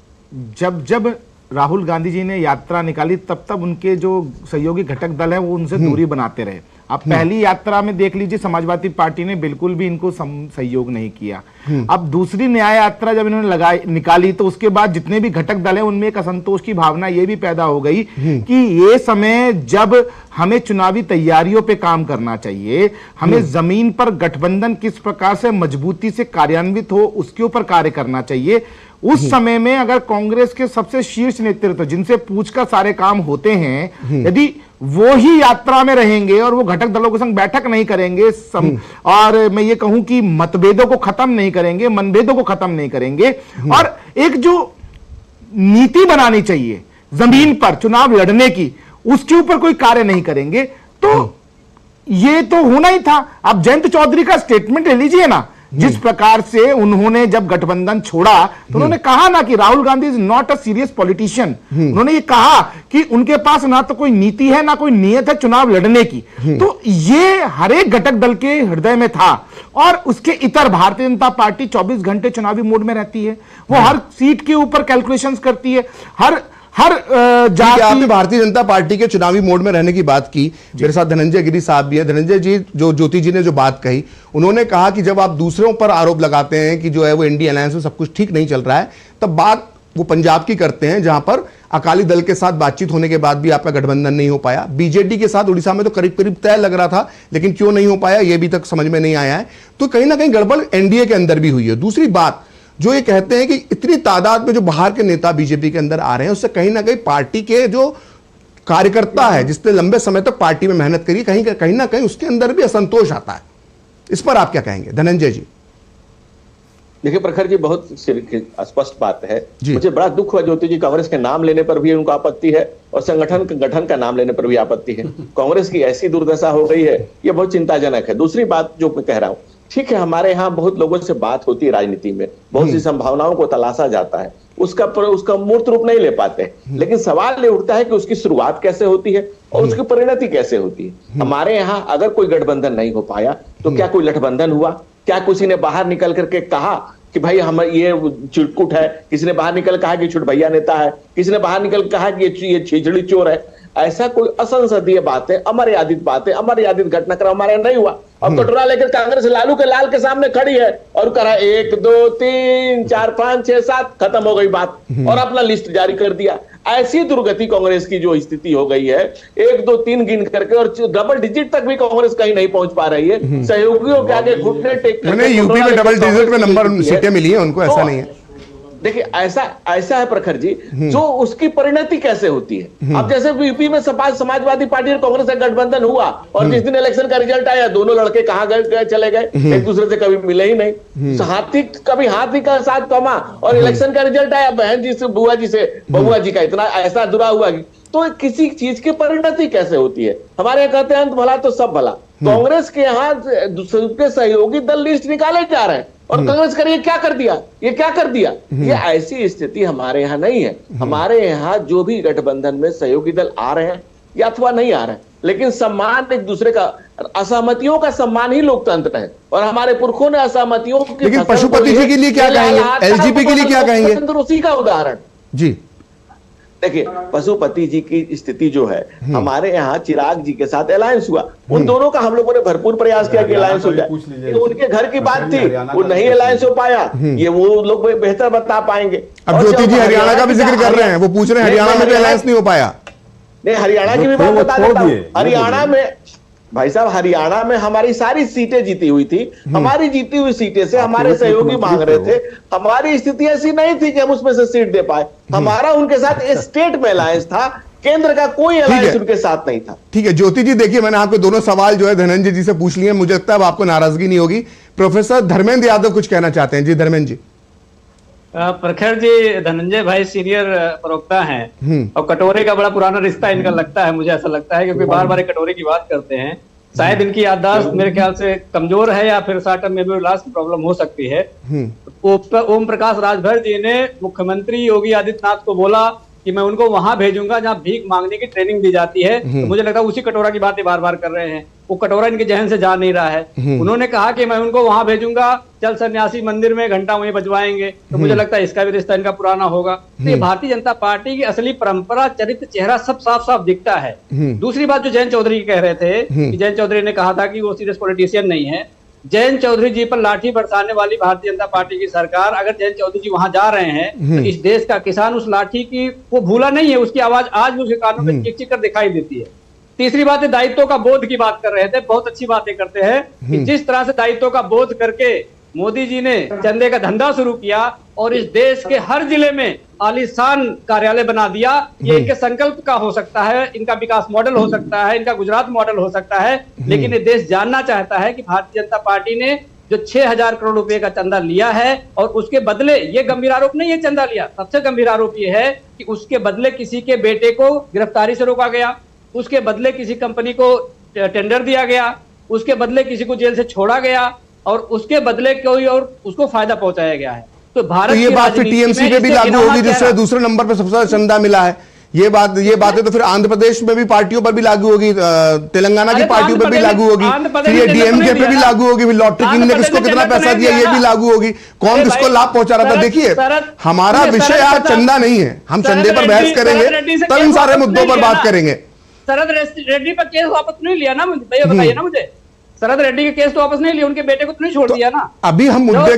जब राहुल गांधी जी ने यात्रा निकाली, तब उनके जो सहयोगी घटक दल है वो उनसे दूरी बनाते रहे। अब पहली यात्रा में देख लीजिए, समाजवादी पार्टी ने बिल्कुल भी इनको सहयोग नहीं किया। अब दूसरी न्याय यात्रा जब इन्होंने निकाली, तो उसके बाद जितने भी घटक दल हैं उनमें एक असंतोष की भावना ये भी पैदा हो गई कि ये समय जब हमें चुनावी तैयारियों पे काम करना चाहिए, हमें जमीन पर गठबंधन किस प्रकार से मजबूती से कार्यान्वित हो उसके ऊपर कार्य करना चाहिए। उस समय में अगर कांग्रेस के सबसे शीर्ष नेतृत्व जिनसे पूछकर सारे काम होते हैं, यदि वो ही यात्रा में रहेंगे और वो घटक दलों के संग बैठक नहीं करेंगे, और मैं ये कहूं कि मतभेदों को खत्म नहीं करेंगे, मनभेदों को खत्म नहीं करेंगे, और एक जो नीति बनानी चाहिए जमीन पर चुनाव लड़ने की, उसके ऊपर कोई कार्य नहीं करेंगे, तो ये तो होना ही था। अब जयंत चौधरी का स्टेटमेंट ले लीजिए ना, जिस प्रकार से उन्होंने जब गठबंधन छोड़ा तो उन्होंने कहा ना कि Rahul Gandhi is not a serious politician. उन्होंने ये कहा कि उनके पास ना तो कोई नीति है ना कोई नीयत है चुनाव लड़ने की। तो ये हर एक घटक दल के हृदय में था, और उसके इतर भारतीय जनता पार्टी 24 घंटे चुनावी मोड में रहती है, वो हर सीट के ऊपर कैलकुलेशंस करती है, हर आपने भारतीय जनता पार्टी के चुनावी मोड में रहने की बात की। मेरे साथ धनंजय गिरी साहब भी है। धनंजय जी, जो ज्योति जी ने जो बात कही, उन्होंने कहा कि जब आप दूसरों पर आरोप लगाते हैं कि जो है वो इंडिया अलायंस में सब कुछ ठीक नहीं चल रहा है, तब बात वो पंजाब की करते हैं जहां पर अकाली दल के साथ बातचीत होने के बाद भी आपका गठबंधन नहीं हो पाया। बीजेडी के साथ उड़ीसा में तो करीब करीब तय लग रहा था, लेकिन क्यों नहीं हो पाया ये भी तक समझ में नहीं आया है। तो कहीं ना कहीं गड़बड़ एनडीए के अंदर भी हुई है। दूसरी बात जो ये कहते हैं कि इतनी तादाद में जो बाहर के नेता बीजेपी के अंदर आ रहे हैं, उससे कहीं ना कहीं पार्टी के जो कार्यकर्ता है जिसने लंबे समय तक पार्टी में मेहनत करी, कहीं ना कहीं उसके अंदर भी असंतोष आता है। इस पर आप क्या कहेंगे धनंजय जी? देखिए प्रखर जी, बहुत स्पष्ट बात है। मुझे बड़ा दुख हुआ ज्योति जी, कांग्रेस के नाम लेने पर भी उनको आपत्ति है और गठन का नाम लेने पर भी आपत्ति है। कांग्रेस की ऐसी दुर्दशा हो गई है, यह बहुत चिंताजनक है। दूसरी बात जो मैं कह रहा हूं, ठीक है, हमारे यहाँ बहुत लोगों से बात होती है, राजनीति में बहुत सी संभावनाओं को तलाशा जाता है, उसका मूर्त रूप नहीं ले पाते, लेकिन सवाल ये उठता है कि उसकी शुरुआत कैसे होती है और उसकी परिणति कैसे होती है। हमारे यहाँ अगर कोई गठबंधन नहीं हो पाया तो क्या कोई लठबंधन हुआ? क्या किसी ने बाहर निकल करके कहा कि भाई हम ये चिटकुट है? किसी ने बाहर निकल कहा कि छुटभैया नेता है? किसी ने बाहर निकल कहा कि ये छिछड़ी चोर है? ऐसा कोई असंसदीय बातें, अमर्यादित बातें, अमर्यादित घटनाक्रम हमारे नहीं हुआ। अब कटोरा लेकर कांग्रेस लालू के लाल के सामने खड़ी है और कहा 1 2 3 4 5 6 7 खत्म हो गई बात, और अपना लिस्ट जारी कर दिया। ऐसी दुर्गति कांग्रेस की जो स्थिति हो गई है, 1 2 3 गिन करके, और डबल डिजिट तक भी कांग्रेस कहीं नहीं पहुंच पा रही है। सहयोगियों के आगे घुटने टेक करके यूपी में डबल डिजिट में नंबर सीटें मिली है उनको, ऐसा नहीं है। देखिए ऐसा है प्रखर जी, जो उसकी परिणति कैसे होती है। अब जैसे यूपी में समाजवादी पार्टी और कांग्रेस का गठबंधन हुआ, और जिस दिन इलेक्शन का रिजल्ट आया, दोनों लड़के कहां गए चले गए, एक दूसरे से कभी मिले ही नहीं। कभी हाथी का साथ कमा, और इलेक्शन का रिजल्ट आया, बहन जी से बुआ जी से बबुआ जी का इतना ऐसा दुरा हुआ। तो किसी चीज की परिणति कैसे होती है? हमारे यहाँ कहते हैं अंत भला तो सब भला। कांग्रेस के यहाँ दूसरे सहयोगी दल लिस्ट निकाले जा रहे हैं, और कांग्रेस करिए क्या कर दिया, ये क्या कर दिया। ये ऐसी स्थिति हमारे यहाँ नहीं है। हमारे यहाँ जो भी गठबंधन में सहयोगी दल आ रहे हैं या अथवा नहीं आ रहे हैं, लेकिन सम्मान एक दूसरे का, असहमतियों का सम्मान ही लोकतंत्र है। और हमारे पुरखों ने असहमतियों की, लेकिन पशुपति जी के लिए क्या कहेंगे, एलजीपी के लिए क्या कहेंगे? उसी का उदाहरण जी देखिए, पशुपति जी की स्थिति जो है, हमारे यहाँ चिराग जी के साथ अलायंस हुआ, उन दोनों का हम लोगों ने भरपूर प्रयास किया कि अलायंस हो जाए। उनके घर की बात थी, वो नहीं अलायंस हो पाया, ये वो लोग बेहतर बता पाएंगे। अब ज्योति जी हरियाणा का भी जिक्र कर रहे हैं, वो पूछ रहे हैं हरियाणा में भी अलायंस नहीं हो पाया। नहीं, हरियाणा की भी बात बता देता हूं। हरियाणा में भाई साहब, हरियाणा में हमारी सारी सीटें जीती हुई थी। हमारी जीती हुई सीटें से हमारे सहयोगी मांग रहे थे। हमारी स्थिति ऐसी नहीं थी कि हम उसमें से सीट दे पाए। हमारा उनके साथ स्टेट में अलायंस था, केंद्र का कोई अलायंस उनके साथ नहीं था। ठीक है ज्योति जी, देखिए मैंने आपके दोनों सवाल जो है धनंजय जी से पूछ लिए, मुझे लगता है अब आपको नाराजगी नहीं होगी। प्रोफेसर धर्मेंद्र यादव कुछ कहना चाहते हैं। जी धर्मेंद्र जी। प्रखर जी, धनंजय भाई सीनियर प्रवक्ता हैं और कटोरे का बड़ा पुराना रिश्ता इनका लगता है, मुझे ऐसा लगता है, क्योंकि बार बार कटोरे की बात करते हैं। शायद इनकी याददाश्त मेरे ख्याल से कमजोर है या फिर शॉर्ट टर्म मेमोरी लॉस की प्रॉब्लम हो सकती है। ओम प्रकाश राजभर जी ने मुख्यमंत्री योगी आदित्यनाथ को बोला कि मैं उनको वहां भेजूंगा जहां भीख मांगने की ट्रेनिंग दी जाती है। तो मुझे लगता है उसी कटोरा की बातें बार बार कर रहे हैं। वो कटोरा इनके जहन से जा नहीं रहा है। उन्होंने कहा कि मैं उनको वहां भेजूंगा, चल सन्यासी मंदिर में घंटा वहीं बजवाएंगे। तो मुझे लगता है इसका भी रिश्ता इनका पुराना होगा। तो ये भारतीय जनता पार्टी की असली परंपरा, चरित्र, चेहरा सब साफ साफ दिखता है। दूसरी बात जो जयंत चौधरी कह रहे थे कि जयंत चौधरी ने कहा था कि वो सीरियस पॉलिटिशियन नहीं है। जयंत चौधरी जी पर लाठी बरसाने वाली भारतीय जनता पार्टी की सरकार, अगर जयंत चौधरी जी वहां जा रहे हैं तो इस देश का किसान उस लाठी की वो भूला नहीं है। उसकी आवाज आज भी उसके कानों में चिक चिक कर दिखाई देती है। तीसरी बात है, दायित्व का बोध की बात कर रहे थे। बहुत अच्छी बातें करते हैं कि जिस तरह से दायित्व का बोध करके मोदी जी ने चंदे का धंधा शुरू किया और इस देश के हर जिले में आलीशान कार्यालय बना दिया। ये इनके संकल्प का हो सकता है, इनका विकास मॉडल हो सकता है, इनका गुजरात मॉडल हो सकता है, लेकिन ये देश जानना चाहता है कि भारतीय जनता पार्टी ने जो 6000 करोड़ रुपए का चंदा लिया है और उसके बदले, ये गंभीर आरोप नहीं है चंदा लिया, सबसे गंभीर आरोप ये है कि उसके बदले किसी के बेटे को गिरफ्तारी से रोका गया, उसके बदले किसी कंपनी को टेंडर दिया गया, उसके बदले किसी को जेल से छोड़ा गया और उसके बदले कोई और उसको फायदा पहुंचाया गया है। तो भारत, तो ये बात फिर टीएमसी पे भी लागू होगी जिससे दूसरे नंबर पर सबसे ज्यादा चंदा मिला है। ये बातें तो फिर आंध्र प्रदेश में भी पार्टियों पर भी लागू होगी, तेलंगाना की पार्टियों पर भी लागू होगी, फिर ये डीएमके पे भी लागू होगी, फिर लॉटरी किंग ने किसको कितना पैसा दिया ये भी लागू होगी, कौन किसको लाभ पहुंचा रहा था। देखिए हमारा विषय आज चंदा नहीं है, हम चंदे पर बहस करेंगे तब इन सारे मुद्दों पर बात करेंगे। शरद रेड्डी पर केस वापस नहीं लिया ना, भैया बताइए ना मुझे। शरद रेड्डी के केस तो वापस नहीं लिया, उनके बेटे को तो नहीं छोड़ दिया ना। अभी हम मुद्दे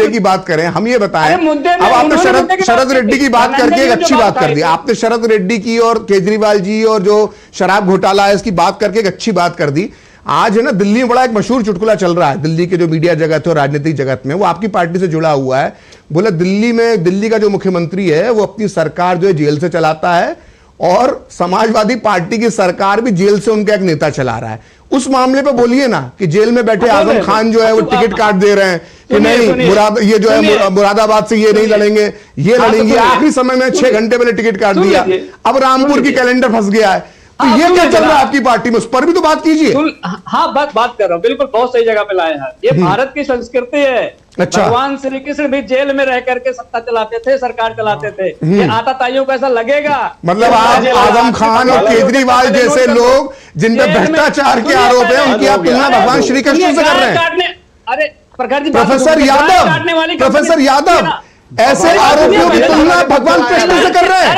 की बात करें, हम ये बताएं। अब आपने शरद रेड्डी की बात करके एक अच्छी बात कर दी, आपने शरद रेड्डी की और केजरीवाल जी और जो शराब घोटाला है इसकी बात करके एक अच्छी बात कर दी। आज है ना दिल्ली में बड़ा एक मशहूर चुटकुला चल रहा है, दिल्ली के जो मीडिया जगत है और राजनीतिक जगत में, वो आपकी पार्टी से जुड़ा हुआ है। बोला दिल्ली का जो मुख्यमंत्री है वो अपनी सरकार जो है जेल से चलाता है और समाजवादी पार्टी की सरकार भी जेल से उनका एक नेता चला रहा है। उस मामले पे बोलिए ना कि जेल में बैठे आजम खान जो है वो टिकट काट दे रहे हैं कि नहीं ये जो है मुरादाबाद से ये नहीं लड़ेंगे, ये लड़ेंगे। आखिरी समय में 6 घंटे पहले टिकट काट दिया, अब रामपुर की कैलेंडर फंस गया है। तो ये क्या चल रहा है आपकी पार्टी में, उस पर भी तो बात कीजिए। हाँ बात कर रहा हूँ, बिल्कुल बहुत सही जगह पे लाए हैं। ये भारत की संस्कृति है। अच्छा। भगवान श्री कृष्ण भी जेल में रह करके सत्ता चलाते थे, सरकार चलाते थे। ये आताताइयों को ऐसा लगेगा। मतलब आप आजम खान और केजरीवाल जैसे लोग जिन पर भ्रष्टाचार के आरोप है उनकी आप तुलना भगवान श्री कृष्ण से कर रहे हैं। अरे प्रखर जी, प्रोफेसर यादव ऐसे आरोपियों की तुलना भगवान कृष्ण से कर रहे हैं।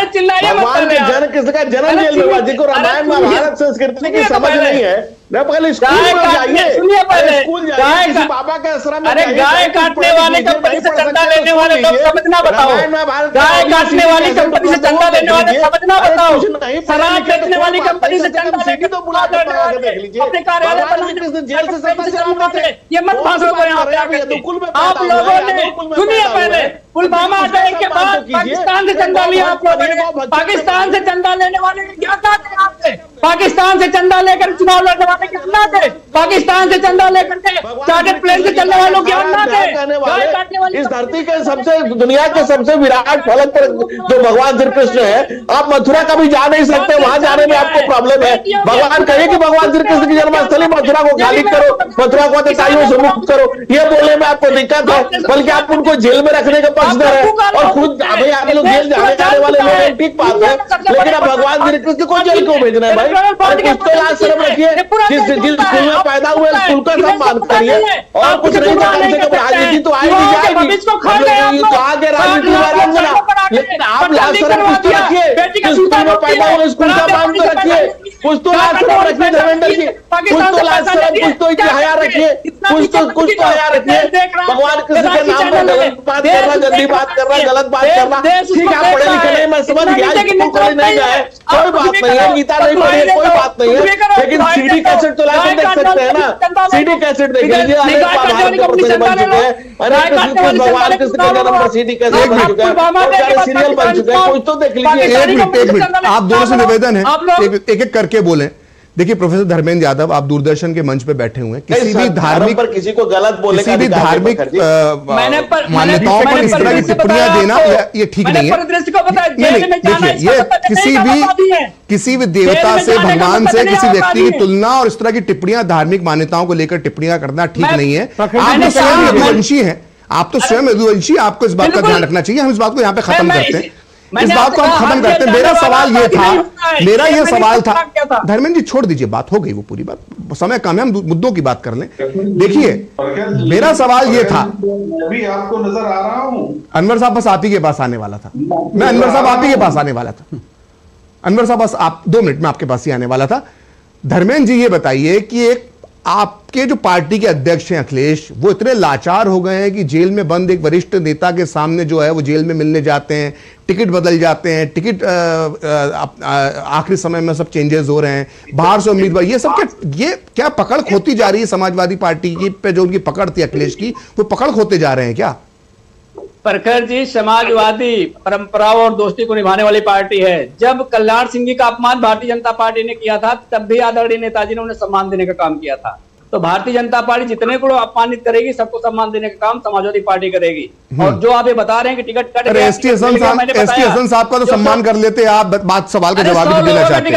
भगवान के जन किसका जन्म जेल में हुआ, जिसको रामायण महाभारत संस्कृति की समझ नहीं है। मैं पहले स्कूल जाइए, स्कूल जाइए, किसी बाबा के आश्रम में। अरे गाय काटने वाली कंपनी से चंदा लेने वाले तो समझना बताओ, गाय काटने वाली कंपनी से चंदा लेने वाले समझना बताओ, शराब बेचने वाली कंपनी से चंदा लेके तो बुला अपने कार्यालय बनाने जेल से ये मत भाषण करें आप लोगों ने। सुनिए पहले, पुलवामा अटैक के बाद पाकिस्तान से चंदा लिया आप लोगों ने। पाकिस्तान से चंदा लेने वाले क्या थे आपसे? पाकिस्तान से चंदा लेकर चुनाव लड़ने वाले कितना थे? पाकिस्तान से चंदा लेकर के चार्टर्ड प्लेन से चलने वालों की ना इस धरती के सबसे, दुनिया के सबसे विराट फलक पर जो भगवान श्री कृष्ण है, आप मथुरा कभी जा नहीं सकते, वहां जाने में आपको प्रॉब्लम है। भगवान कहे कि भगवान श्री कृष्ण की जन्मस्थली मथुरा को खाली करो, मथुरा को अधिकारियों से मुक्त करो, ये बोलने में आपको दिक्कत है, बल्कि आप उनको जेल में रखने के पक्षधर है। और खुद भाई आप लोग जेल जाने वाले लोग हैं, ठीक बात है, लेकिन अब भगवान श्री कृष्ण को जेल क्यों भेजना है भाई? और कुछ तो लाज शर्म रखिए, जिस स्कूल में पैदा हुए स्कूल का सम्मान करिए, और कुछ नहीं तो कम से कम राजनीति तो आएगी जाएगी, तो आगे राजनीति वाला बना, लेकिन आप लाज शर्म कुछ तो रखिए, जिस स्कूल में पैदा हुए स्कूल का मान तो रखिए, कुछ तो लाज शर्म रखिए धर्मेंद्र जी, कुछ तो लाज शर्म, कुछ तो हया रखिए, कुछ तो हया रखिए। भगवान कृष्ण के नाम पर गलत बात करना, गंदी बात करना, गलत बात करना, ठीक है आप पढ़े लिखे नहीं, मैं समझ गया, कॉलेज नहीं गए कोई बात नहीं है, गीता नहीं पढ़ी है कोई बात नहीं है, लेकिन सीडी कैसेट तो लाके देख सकते हैं ना, सीडी कैसेट देख लीजिए, अनेक बन चुके हैं, अनेक भगवान कृष्ण के जन्म पर सीडी कैसेट बन चुका है, सीरियल बन चुके हैं, कुछ तो देख लीजिए। एक मिनट आप दोनों से निवेदन है, एक एक करके बोले। देखिए प्रोफेसर धर्मेंद्र यादव, आप दूरदर्शन के मंच पे बैठे हुए हैं, किसी भी धार्मिक पर किसी को गलत बोलने का, किसी भी धार्मिक मान्यताओं पर इस तरह की टिप्पणियां देना ये ठीक नहीं है। देखिए ये किसी भी देवता से, भगवान से, किसी व्यक्ति की तुलना और इस तरह की टिप्पणियां, धार्मिक मान्यताओं को लेकर टिप्पणियां करना ठीक नहीं है। आप तो स्वयं यदुवंशी हैं, आप तो स्वयं यदुवंशी, आपको इस बात का ध्यान रखना चाहिए। हम इस बात को यहाँ पे खत्म करते हैं, इस बात को हम खत्म करते हैं। मेरा सवाल ये था, मेरा ये सवाल था, धर्मेंद्र जी छोड़ दीजिए, बात हो गई वो पूरी बात, समय कम है, हम मुद्दों की बात कर लें। देखिए मेरा सवाल ये था, अभी आपको नजर आ रहा हूं अनवर साहब, बस आप ही के पास आने वाला था मैं, अनवर साहब आप ही के पास आने वाला था, अनवर साहब बस आप 2 मिनट में आपके पास ही आने वाला था। धर्मेंद्र जी ये बताइए कि एक आपके जो पार्टी के अध्यक्ष हैं अखिलेश, वो इतने लाचार हो गए हैं कि जेल में बंद एक वरिष्ठ नेता के सामने जो है वो जेल में मिलने जाते हैं, टिकट बदल जाते हैं, टिकट आखिरी समय में सब चेंजेस हो रहे हैं, बाहर से उम्मीदवार, ये सब ये क्या पकड़ खोती जा रही है समाजवादी पार्टी की पे? जो उनकी पकड़ थी अखिलेश की, वो पकड़ खोते जा रहे हैं क्या? प्रखर जी समाजवादी परंपराओं और दोस्ती को निभाने वाली पार्टी है। जब कल्याण सिंह जी का अपमान भारतीय जनता पार्टी ने किया था, तब भी आदरणीय नेताजी ने उन्हें सम्मान देने का काम किया था। तो भारतीय जनता पार्टी जितने को अपमानित करेगी, सबको सम्मान देने का काम समाजवादी पार्टी करेगी। और जो आप ये बता रहे हैं कि टिकट कट गया, एसटी हसन साहब का तो सम्मान कर लेते हैं आप, बात सवाल का जवाब नहीं देना चाहते।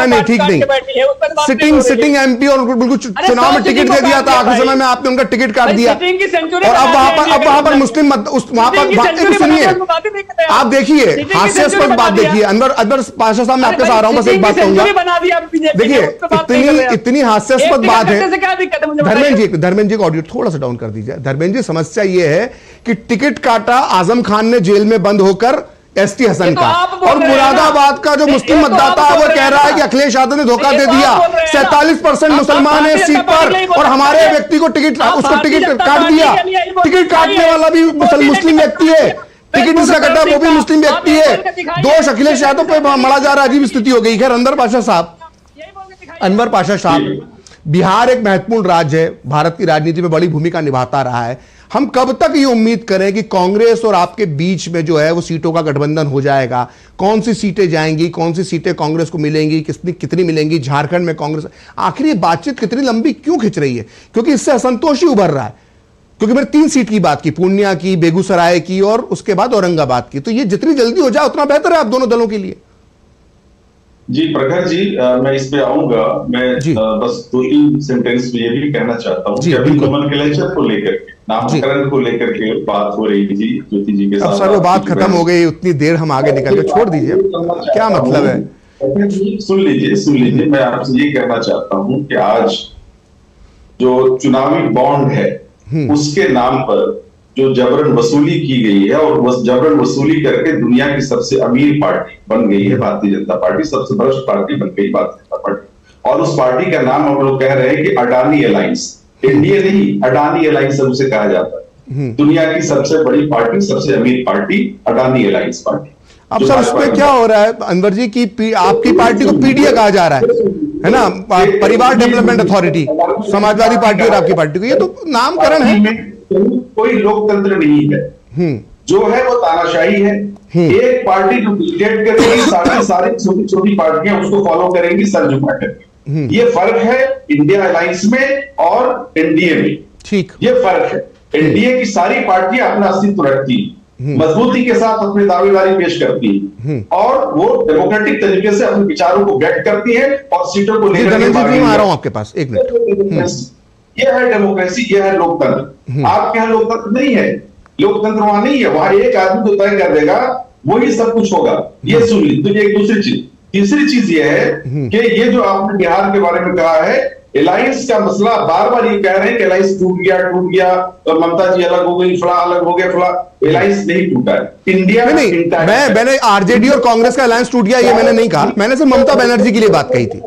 नहीं ठीक नहीं, सिटिंग एमपी और बिल्कुल चुनाव में टिकट दे दिया था, आखिरी समय में आपने उनका टिकट काट दिया, और अब वहां पर मुस्लिम वहां पर सुनिए, आप देखिए हास्यास्पद बात देखिए, अनवर पाशा साहब मैं आपके साथ आ रहा हूं, बस एक बात कहूंगा, देखिए इतनी हास्यास्पद बात है। धर्मेंद्र जी का ऑडियो थोड़ा सा डाउन कर दीजिए। धर्मेंद्र जी समस्या ये है कि टिकट काटा आजम खान ने जेल में बंद होकर एसटी हसन का, और मुरादाबाद का जो मुस्लिम मतदाता है वो कह रहा है कि अखिलेश यादव ने धोखा दे दिया, 47% मुसलमान है सीट पर, और हमारे व्यक्ति को टिकट, उसको टिकट काट दिया। टिकट काटने वाला भी मुस्लिम व्यक्ति है, टिकट जिसका कटा वो भी मुस्लिम व्यक्ति है। दोष अखिलेश यादव पे मढ़ा जा रहा, अजीब स्थिति हो गई। खैर अनवर पाशा साहब, बिहार एक महत्वपूर्ण राज्य है, भारत की राजनीति में बड़ी भूमिका निभाता रहा है। हम कब तक ये उम्मीद करें कि कांग्रेस और आपके बीच में जो है वो सीटों का गठबंधन हो जाएगा? कौन सी सीटें जाएंगी, कौन सी सीटें कांग्रेस को मिलेंगी, कितनी मिलेंगी? झारखंड में कांग्रेस, आखिर ये बातचीत कितनी लंबी क्यों खिंच रही है? क्योंकि इससे असंतोष ही उभर रहा है। क्योंकि मैंने 3 सीट की बात की, पूर्णिया की, बेगूसराय की और उसके बाद औरंगाबाद की, तो ये जितनी जल्दी हो जाए उतना बेहतर है आप दोनों दलों के लिए। जी प्रखर जी, मैं इस पे आऊंगा। मैं बस 2-3 सेंटेंस में ये भी कहना चाहता हूँ कि अभी नोमेनक्लेचर को लेकर के, नामकरण को लेकर के बात हो रही थी ज्योति जी के साथ। अब सर वो बात खत्म हो गई, उतनी देर हम आगे निकल के, छोड़ दीजिए, क्या मतलब है? सुन लीजिए, मैं आपसे ये कहना चाहता हूँ कि आज जो चुनावी बॉन्ड है उसके नाम पर जो जबरन वसूली की गई है, और जबरन वसूली करके दुनिया की सबसे अमीर पार्टी बन गई है भारतीय जनता पार्टी, सबसे भ्रष्ट पार्टी बन गई भारतीय जनता पार्टी। और उस पार्टी का नाम हम लोग कह रहे हैं कि अडानी अलायंस, इंडिया नहीं अडानी अलायंस उसे कहा जाता है। दुनिया की सबसे बड़ी पार्टी, सबसे अमीर पार्टी, अडानी अलायंस पार्टी। अब सर उसमें क्या हो रहा है अनवर जी की आपकी पार्टी को पीडीए कहा जा रहा है ना, परिवार डेवलपमेंट अथॉरिटी, समाजवादी पार्टी और आपकी पार्टी को, ये तो नामकरण है। कोई लोकतंत्र नहीं है, जो है वो तानाशाही है। एक पार्टी जो डिक्टेट करेगी, सारी छोटी छोटी पार्टियां उसको फॉलो करेंगी सर झुका करके। ये फर्क है इंडिया अलायंस में और एनडीए में। ठीक, ये फर्क है। एनडीए की सारी पार्टियां अपना अस्तित्व रखती हैं, मजबूती के साथ अपनी दावेदारी पेश करती हैं और वो डेमोक्रेटिक तरीके से अपने विचारों को व्यक्त करती हैं और सीटों को लेकर आ रहा हूं आपके पास, एक मिनट। ये है डेमोक्रेसी, ये है लोकतंत्र। आपके यहाँ लोकतंत्र नहीं है, लोकतंत्र वहां नहीं है। वहां एक आदमी तो तय कर देगा, वही सब कुछ होगा। ये सुन ली। तो एक दूसरी चीज, तीसरी चीज ये है कि ये जो आपने बिहार के बारे में कहा है, अलायंस का मसला, बार बार ये कह रहे हैं कि अलायंस टूट गया, तो ममता जी अलग हो गई, फला अलग हो गया, फला। अलायंस नहीं टूटा है। इंडिया नहीं, मैंने आरजेडी और कांग्रेस का अलायंस टूट गया ये मैंने नहीं कहा, मैंने सिर्फ ममता बनर्जी के लिए बात कही थी।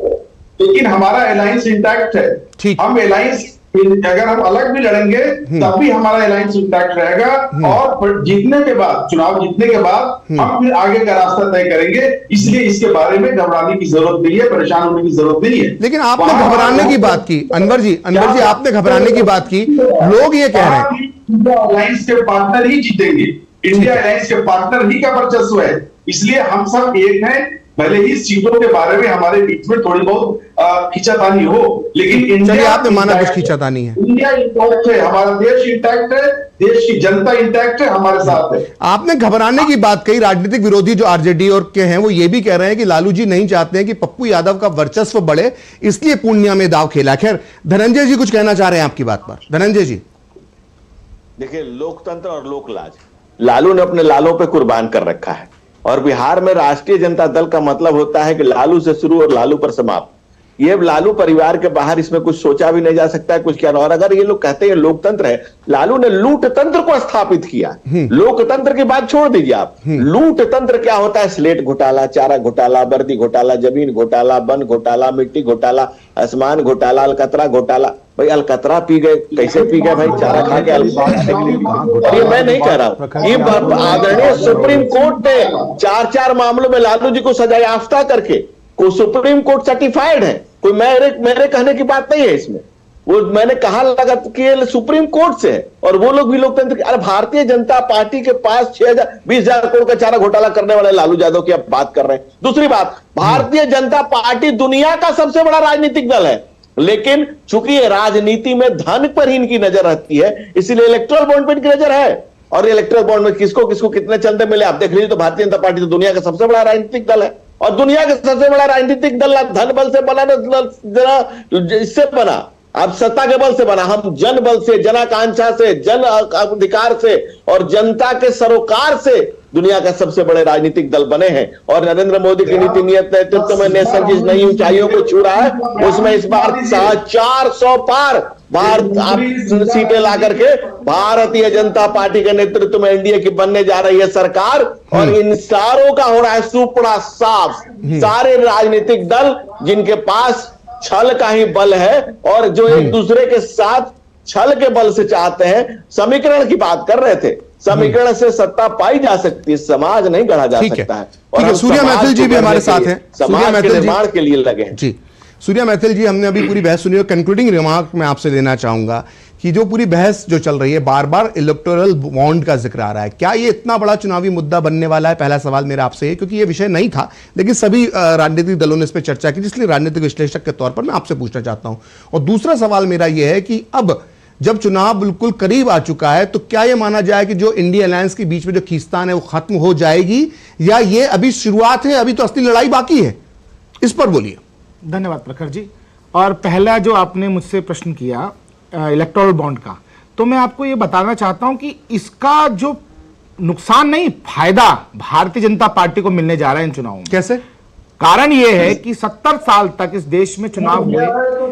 लेकिन हमारा अलायंस इंटैक्ट है। ठीक, हम अलायंस, अगर हम अलग भी लड़ेंगे तब भी हमारा अलायंस इंटैक्ट रहेगा और जीतने के बाद, चुनाव जीतने के बाद हम फिर आगे का रास्ता तय करेंगे। इसलिए इसके बारे में घबराने की जरूरत नहीं है, परेशान होने की जरूरत नहीं है। लेकिन आपने घबराने की बात की, अनवर जी आपने घबराने की बात की। लोग ये कह रहे हैं इंडिया अलायंस के पार्टनर ही जीतेंगे, इंडिया अलायंस के पार्टनर ही का वर्चस्व है। इसलिए हम सब एक हैं, भले ही सीटों के बारे में हमारे बीच में थोड़ी बहुत खींचातानी हो, लेकिन इंडिया, आपने माना कुछ खींचातानी है, इंडिया इंटैक्ट है, हमारा देश इंटैक्ट है, देश की जनता इंटैक्ट है, हमारे साथ है। आपने घबराने की बात कही। राजनीतिक विरोधी जो आरजेडी और के हैं वो ये भी कह रहे हैं कि लालू जी नहीं चाहते हैं कि पप्पू यादव का वर्चस्व बढ़े, इसलिए पूर्णिया में दाव खेला। खैर, धनंजय जी कुछ कहना चाह रहे हैं आपकी बात पर। धनंजय जी देखिए, लोकतंत्र और लोकलाज लालू ने अपने लालों पे कुर्बान कर रखा है और बिहार में राष्ट्रीय जनता दल का मतलब होता है कि लालू से शुरू और लालू पर समाप्त। ये लालू परिवार के बाहर इसमें कुछ सोचा भी नहीं जा सकता है, कुछ क्या। और अगर ये लोग कहते हैं लोकतंत्र है, लालू ने लूट तंत्र को स्थापित किया। लोकतंत्र की बात छोड़ दीजिए आप, लूट तंत्र क्या होता है? स्लेट घोटाला, चारा घोटाला, वर्दी घोटाला, जमीन घोटाला, वन घोटाला, मिट्टी घोटाला, आसमान घोटाला, अलकतरा घोटाला। भाई अलकतरा पी गए, कैसे पी गए भाई? चारा खा के। ये मैं नहीं कह रहा हूं, ये आदरणीय सुप्रीम कोर्ट ने 4 मामलों में लालू जी को सजा याफ्ता करके, को सुप्रीम कोर्ट सर्टिफाइड है, कोई मेरे कहने की बात नहीं है इसमें। वो मैंने कहा लगा कि सुप्रीम कोर्ट से है और वो लोग भी लोकतंत्र। अरे भारतीय जनता पार्टी के पास 20,000 करोड़ का चारा घोटाला करने वाले लालू यादव की आप बात कर रहे हैं। दूसरी बात, भारतीय जनता पार्टी दुनिया का सबसे बड़ा राजनीतिक दल है, लेकिन चूंकि राजनीति में धन पर ही इनकी नजर रहती है, इसीलिए इलेक्टोरल बॉन्ड पर इनकी नजर है। और इलेक्टोरल बॉन्ड में किसको किसको कितने चंदे मिले आप देख लीजिए। तो भारतीय जनता पार्टी तो दुनिया का सबसे बड़ा राजनीतिक दल है और दुनिया का सबसे बड़ा राजनीतिक दल धन बल से बना ना, इससे बना, आप सत्ता के बल से बना। हम जन बल से, जनाकांक्षा से, जन अधिकार से और जनता के सरोकार से दुनिया का सबसे बड़े राजनीतिक दल बने हैं। और नरेंद्र मोदी की नीति नियत नेतृत्व में नेशन जिस नई ऊंचाइयों को छू रहा है, उसमें इस बार 400 पार भारत आप सीटें ला करके भारतीय जनता पार्टी के नेतृत्व में एनडीए की बनने जा रही है सरकार। और इन सारों का हो रहा है सुपड़ा साफ। सारे राजनीतिक दल जिनके पास छल का ही बल है और जो एक दूसरे के साथ छल के बल से चाहते हैं, समीकरण की बात कर रहे थे, समीकरण से सत्ता पाई जा सकती है, समाज नहीं गढ़ा जा सकता है। और सूर्या मैथिल जी भी हमारे साथ हैं, समाज के निर्माण के लिए लगे हैं। जी सूर्या मैथिल जी, हमने अभी पूरी बहस सुनी और कंक्लूडिंग रिमार्क मैं आपसे लेना चाहूंगा कि जो पूरी बहस जो चल रही है, बार बार इलेक्टोरल बॉन्ड का जिक्र आ रहा है, क्या ये इतना बड़ा चुनावी मुद्दा बनने वाला है? पहला सवाल मेरा आपसे है, क्योंकि ये विषय नहीं था लेकिन सभी राजनीतिक दलों ने इस पर चर्चा की, जिसलिए राजनीतिक विश्लेषक के तौर पर मैं आपसे पूछना चाहता हूं। और दूसरा सवाल मेरा यह है कि अब जब चुनाव बिल्कुल करीब आ चुका है, तो क्या यह माना जाए कि जो इंडिया अलायंस के बीच में जो खींचतान है वो खत्म हो जाएगी, या ये अभी शुरुआत है, अभी तो असली लड़ाई बाकी है? इस पर बोलिए। धन्यवाद प्रखर जी। और पहला जो आपने मुझसे प्रश्न किया इलेक्टोरल बॉन्ड का, तो मैं आपको ये बताना चाहता हूं कि इसका जो नुकसान नहीं, फायदा भारतीय जनता पार्टी को मिलने जा रहा है इन चुनावों में। कैसे? कारण यह है कि 70 साल तक इस देश में चुनाव हुए,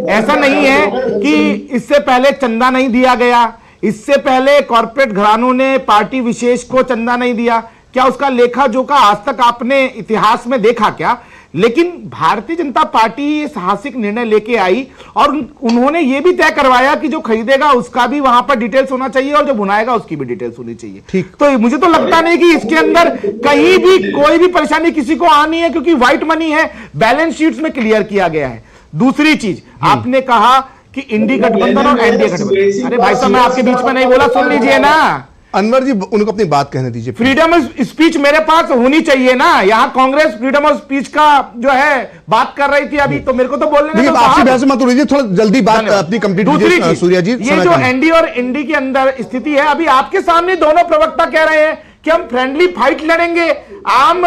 ऐसा नहीं है कि इससे पहले चंदा नहीं दिया गया, इससे पहले कॉर्पोरेट घरानों ने पार्टी विशेष को चंदा नहीं दिया, क्या उसका लेखा जोखा आज तक आपने इतिहास में देखा क्या? लेकिन भारतीय जनता पार्टी ये साहसिक निर्णय लेके आई और उन्होंने ये भी तय करवाया कि जो खरीदेगा उसका भी वहां पर डिटेल्स होना चाहिए और जो बुनाएगा उसकी भी डिटेल्स होनी चाहिए। ठीक। तो मुझे तो लगता नहीं कि इसके अंदर कहीं भी कोई भी परेशानी किसी को आनी है, क्योंकि व्हाइट मनी है, बैलेंस शीट्स में क्लियर किया गया है। दूसरी चीज, आपने कहा कि इंडी गठबंधन और एनडीए गठबंधन, अरे भाई साहब मैं आपके बीच में नहीं बोला, सुन लीजिए ना। अनवर जी उनको अपनी बात कहने दीजिए। फ्रीडम ऑफ स्पीच मेरे पास होनी चाहिए ना। यहाँ कांग्रेस फ्रीडम ऑफ स्पीच का जो है बात कर रही थी अभी, तो मेरे को तो बोलने दो। आपसी बहस मत लीजिए, थोड़ा जल्दी बात अपनी कंप्लीट कीजिए सूर्या जी। ये जो एनडी और इंडी के अंदर स्थिति है, अभी आपके सामने दोनों प्रवक्ता कह रहे हैं कि हम फ्रेंडली फाइट लड़ेंगे, आम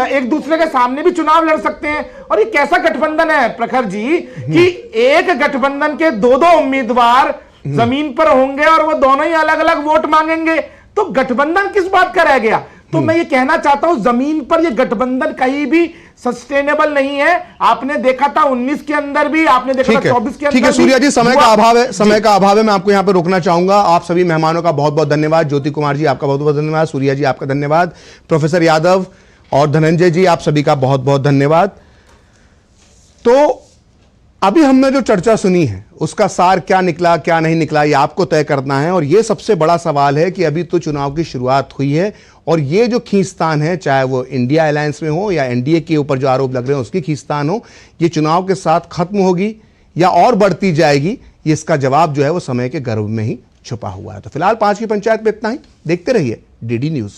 एक दूसरे के सामने भी चुनाव लड़ सकते हैं। और ये कैसा गठबंधन है प्रखर जी कि एक गठबंधन के दो उम्मीदवार जमीन पर होंगे और वो दोनों ही अलग अलग वोट मांगेंगे, तो गठबंधन किस बात का रह गया? तो मैं ये कहना चाहता हूं, जमीन पर ये गठबंधन कहीं भी सस्टेनेबल नहीं है। आपने देखा था 19 के अंदर भी, आपने देखा था 24 के अंदर। ठीक है सूर्या जी, समय का अभाव है, समय का अभाव है, मैं आपको यहां पे रोकना चाहूंगा। आप सभी मेहमानों का बहुत बहुत धन्यवाद। ज्योति कुमार जी आपका बहुत बहुत धन्यवाद, सूर्या जी आपका धन्यवाद, प्रोफेसर यादव और धनंजय जी आप सभी का बहुत बहुत धन्यवाद। तो अभी हमने जो चर्चा सुनी है उसका सार क्या निकला क्या नहीं निकला ये आपको तय करना है। और ये सबसे बड़ा सवाल है कि अभी तो चुनाव की शुरुआत हुई है और ये जो खींचतान है, चाहे वो इंडिया अलायंस में हो या एनडीए के ऊपर जो आरोप लग रहे हैं उसकी खींचतान हो, ये चुनाव के साथ खत्म होगी या और बढ़ती जाएगी, ये इसका जवाब जो है वो समय के गर्भ में ही छुपा हुआ है। तो फिलहाल 5 की पंचायत में इतना ही। देखते रहिए डीडी न्यूज़।